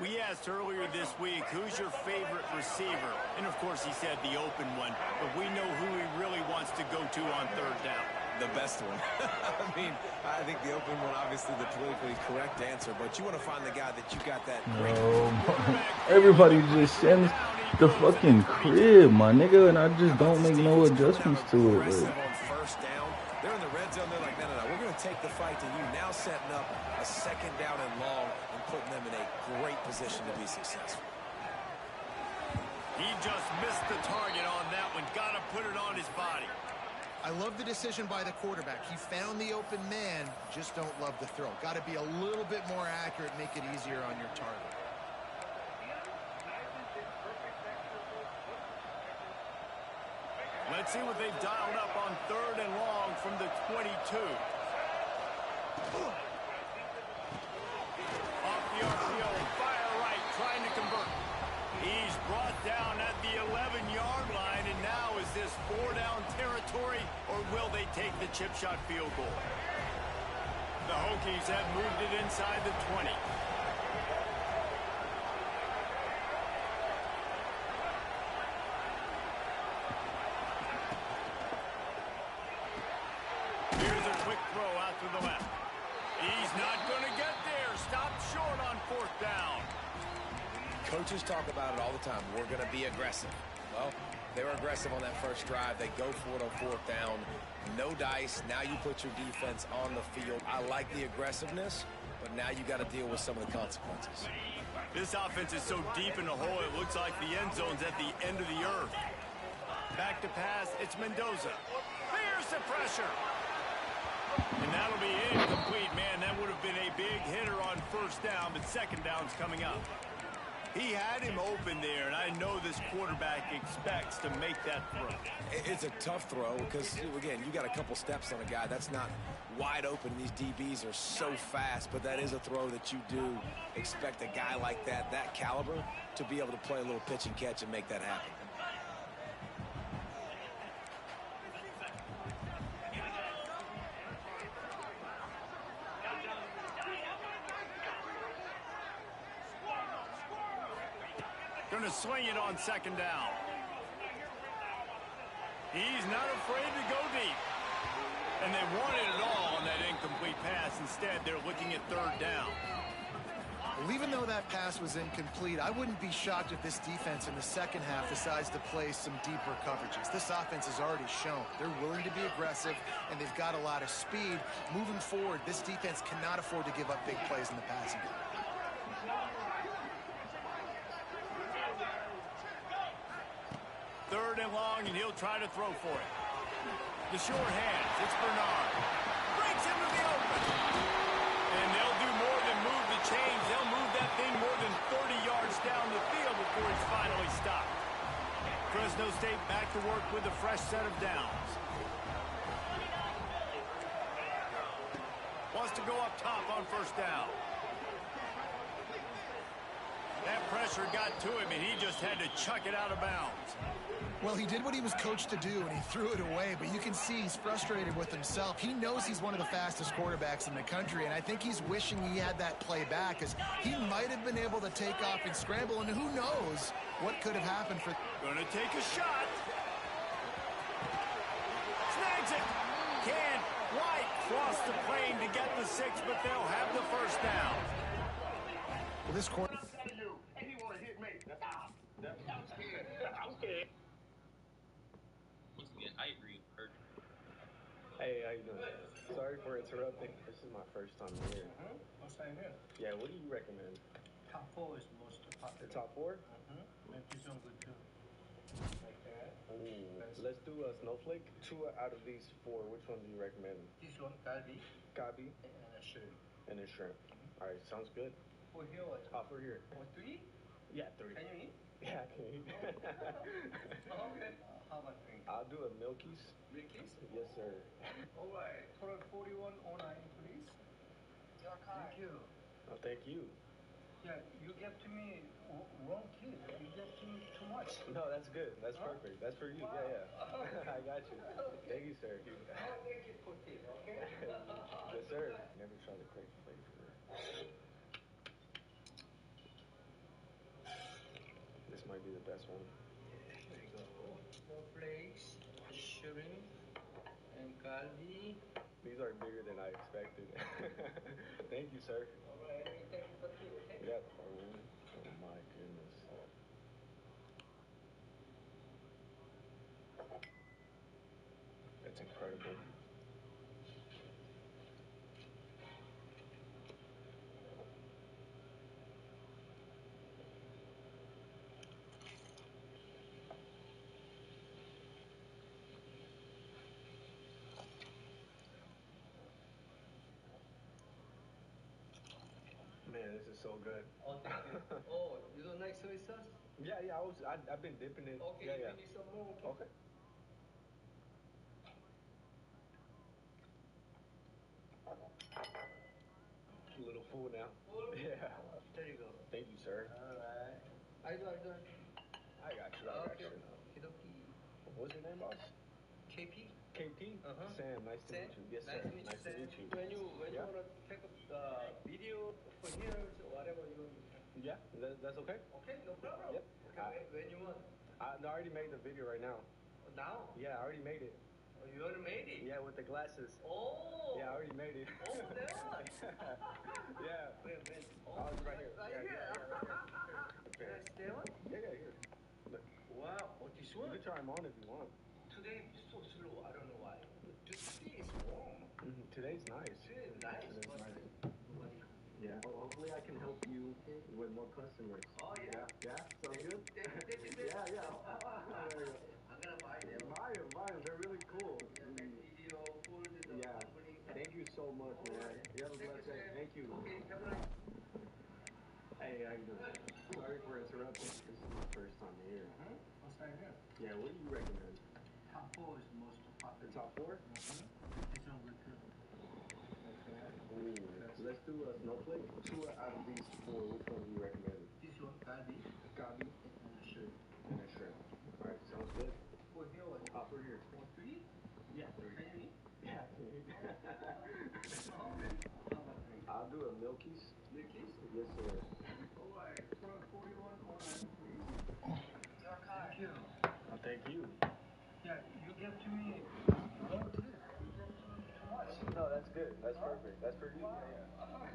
We asked earlier this week, who's your favorite receiver? And, of course, he said the open one. But we know who he really wants to go to on third down.
The best one. I mean, I think the open one, obviously the politically correct answer. But you want to find the guy that you got that great.
Everybody just sends the fucking crib, my nigga, and I just don't make no adjustments to it.
Aggressive on first down. They're in the red zone. They're like, no. We're going to take the fight to you. Now setting up a second down and long and putting them in a great position to be successful.
He just missed the target on that one. Got to put it on his body.
I love the decision by the quarterback. He found the open man, just don't love the throw. Got to be a little bit more accurate, make it easier on your target.
Let's see what they've dialed up on third and long from the 22. Off the RPO, fire right, trying to convert. He's brought down at the 11-yard line, and now is this 4-down territory, or will they take the chip shot field goal? The Hokies have moved it inside the 20. Here's a quick throw out to the left. He's not going to get there. Stopped short on fourth down.
Coaches talk about it all the time. We're going to be aggressive. Well, they were aggressive on that first drive. They go for it on fourth down. No dice. Now you put your defense on the field. I like the aggressiveness, but now you got to deal with some of the consequences.
This offense is so deep in the hole, it looks like the end zone's at the end of the earth. Back to pass, it's Mendoza. There's the pressure. And that'll be incomplete. Man, that would have been a big hitter on first down, but second down's coming up. He had him open there, and I know this quarterback expects to make that throw.
It's a tough throw because, again, you got a couple steps on a guy. That's not wide open. These DBs are so fast, but that is a throw that you do expect a guy like that caliber, to be able to play a little pitch and catch and make that happen.
Going to swing it on second down. He's not afraid to go deep. And they wanted it all on that incomplete pass. Instead, they're looking at third down.
Well, even though that pass was incomplete, I wouldn't be shocked if this defense in the second half decides to play some deeper coverages. This offense has already shown they're willing to be aggressive, and they've got a lot of speed. Moving forward, this defense cannot afford to give up big plays in the passing game.
Third and long, and he'll try to throw for it. The short hands, it's Bernard. Breaks into the open. And they'll do more than move the chains. They'll move that thing more than 30 yards down the field before it's finally stopped. Fresno State back to work with a fresh set of downs. Wants to go up top on first down. That pressure got to him, and he just had to chuck it out of bounds.
Well, he did what he was coached to do, and he threw it away, but you can see he's frustrated with himself. He knows he's one of the fastest quarterbacks in the country, and I think he's wishing he had that play back, because he might have been able to take off and scramble, and who knows what could have happened for...
Gonna take a shot. Snags it. Can White cross the plane to get the 6, but they'll have the first down.
Well, this quarter...
I agree.
Hey, how you doing? Sorry for interrupting. This is my first time here.
First time here?
Yeah, what do you recommend?
Top 4 is most popular.
The top 4?
And this one good too. Like that.
Ooh, let's do a snowflake. 2 out of these 4, which one do you recommend?
This one, galbi.
Gabi
And a shrimp.
and a shrimp. All right, sounds good.
For here what?
For here.
For 3?
Yeah, 3.
Can you eat?
Yeah, I can eat.
Okay. How about drink?
I'll do a Milky's.
Milky's?
Yes, sir.
Alright. Total 4109, please. Your card. Thank you.
Oh, thank you.
Yeah, you gave to me wrong key. You gave to me too much.
No, that's good. That's perfect. That's for you.
Wow.
Yeah. I got you.
Okay.
Thank you, sir.
Thank you for tip, okay?
Yes, sir. Never tried a great flavor. This might be the best one.
There you go. 4 flakes, shrimp, and galbi.
These are bigger than I expected. Thank you, sir.
Alright, thank you for tea, okay?
Yep. Oh my goodness. That's incredible. Man, this is so good.
Oh, thank you. Oh, you don't like soy sauce?
Yeah, I've been dipping it.
Okay,
Yeah.
you need some more.
Okay. A little full now.
Full?
Yeah.
There you go.
Thank you, sir.
Alright. I do.
I got you.
Okay. Kidoki.
What's your name, boss?
KP?
KP?
Uh-huh.
Sam, nice to
Sam?
meet you. Yes,
Nice
sir.
to meet you,
Nice to
Sam.
meet you.
When you
Yeah.
want to take a video for here, so whatever you want.
Yeah, that's okay?
Okay, no problem.
Yep.
Okay, when you want.
I already made the video right now.
Now?
Yeah, I already made it.
Oh, you already made it?
Yeah, with the glasses.
Oh!
Yeah, I already made it.
Oh, there.
Yeah.
When?
Oh, it's right here.
Right
Yeah,
here.
yeah, right here.
That's that one?
Yeah, here. Look.
Wow, oh, this
You
one?
can try them on if you want.
Today is so slow, I don't know why. Today is warm.
Today's nice.
Today is nice.
Today's
but-
nice. Yeah. Well, hopefully I can help you with more customers.
Oh, yeah.
Yeah? Sounds good? Yeah.
I'm gonna buy them.
Buy them. They're really cool.
Video, full the
Yeah.
company.
Thank you so much, man. You have a blessed day. Thank you.
Okay, have a nice.
Hey, how you doing? Sorry for interrupting. This is my first time here.
What's that here?
Yeah, what do you recommend?
Top 4 is most popular.
The top 4?
This one good too.
Ooh, let's do a snowflake. 2 out of these 4, which one do you recommend?
This one, galbi.
Gabi
And a shrimp.
and a shrimp. Alright, sounds good.
For here what?
For here.
For 3?
Yeah, 3.
Can you eat?
Yeah. I'll do a Milky's.
Milky's?
Yes, sir.
Alright, 4109, please. Your card. Thank you.
Thank you.
Yeah, you gave to me wrong tip. You gave to me
good. That's perfect. That's for you. Yeah.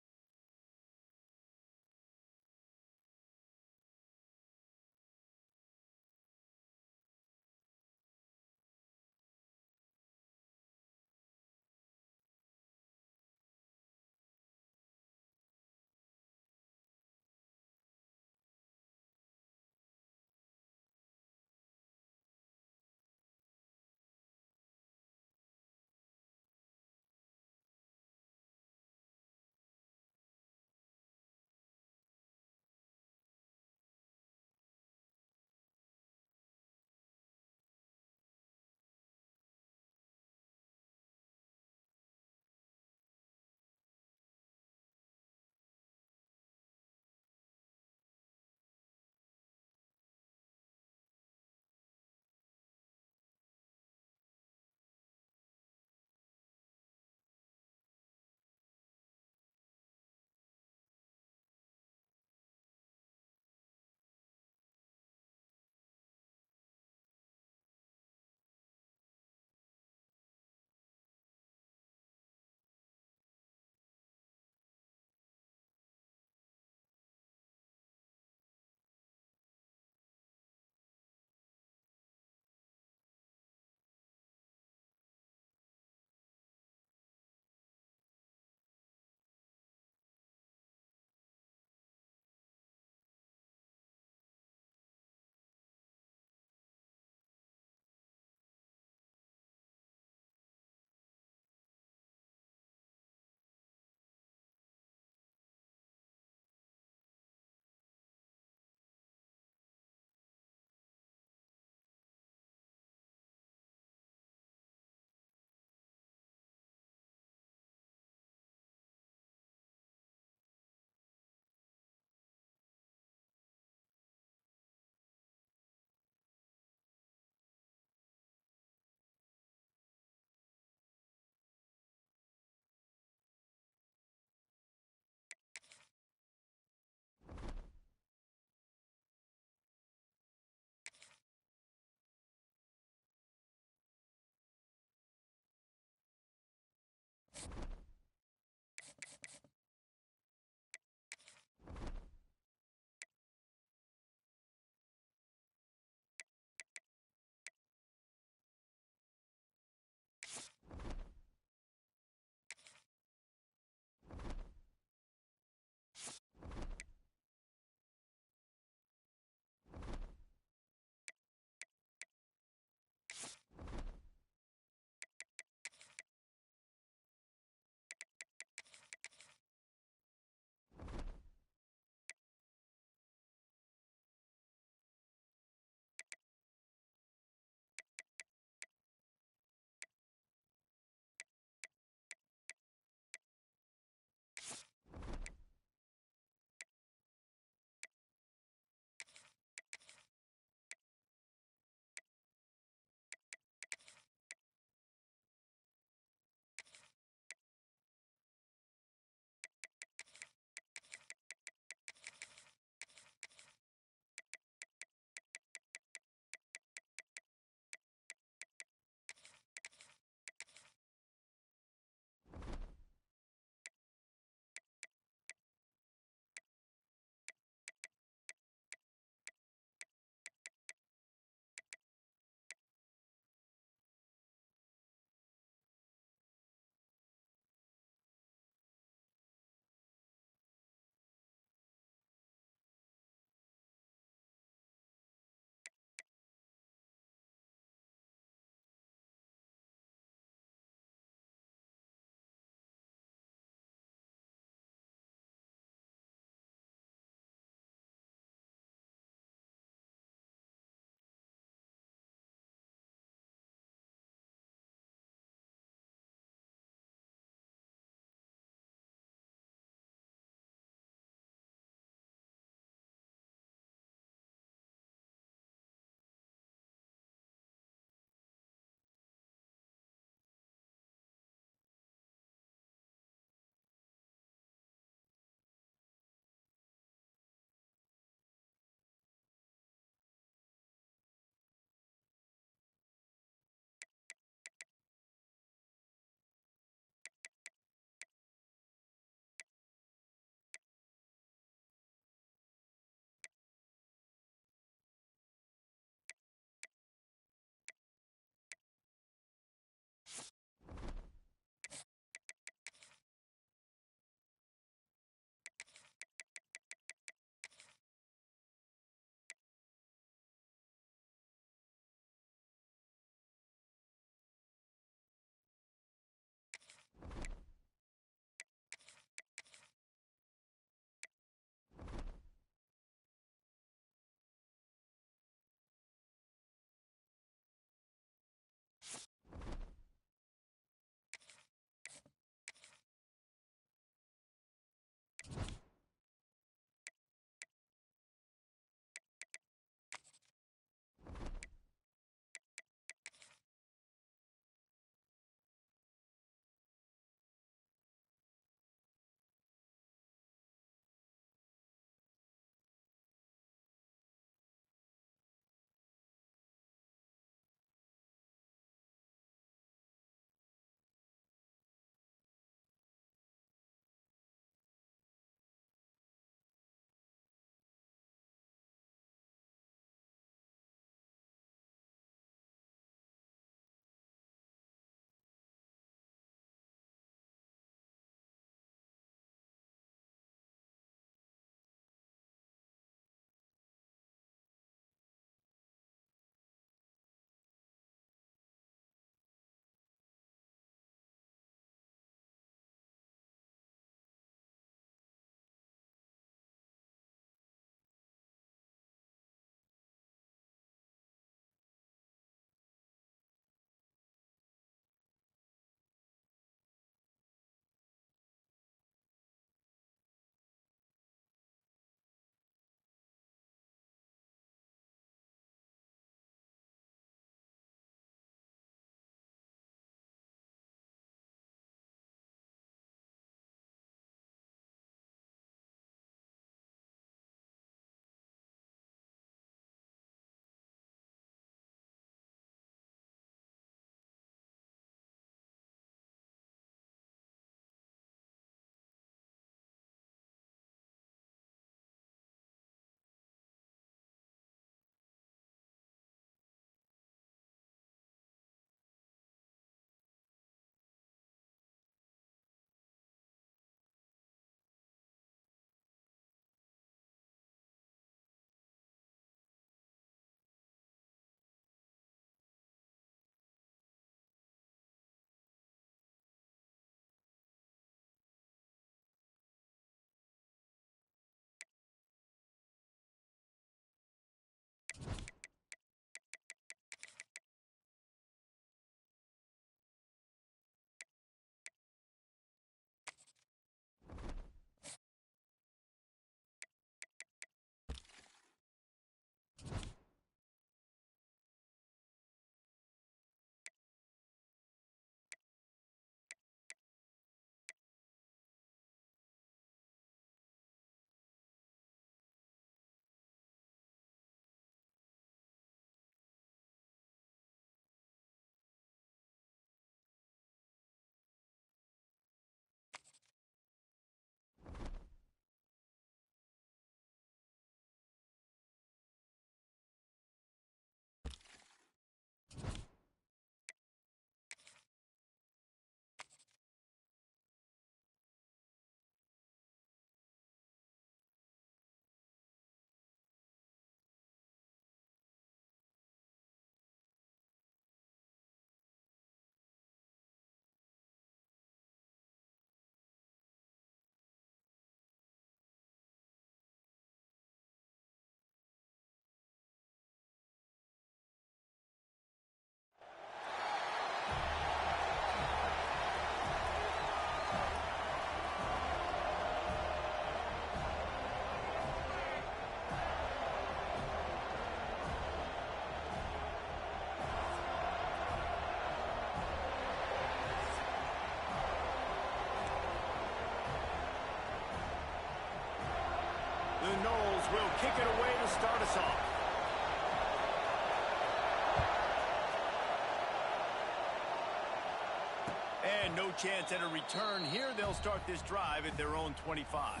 no chance at a return here. They'll start this drive at their own 25.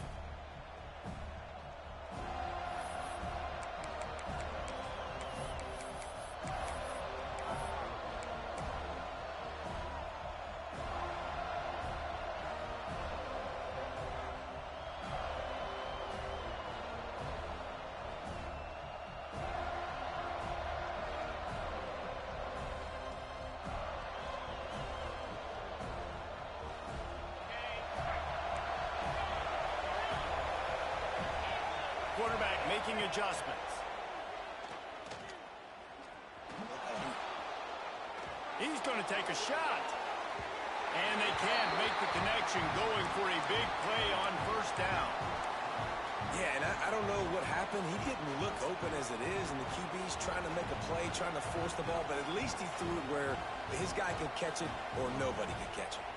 Quarterback making adjustments. He's going to take a shot. And they can't make the connection, going for a big play on first down.
Yeah, and I don't know what happened. He didn't look open as it is, and the QB's trying to make a play, trying to force the ball, but at least he threw it where his guy could catch it or nobody could catch it.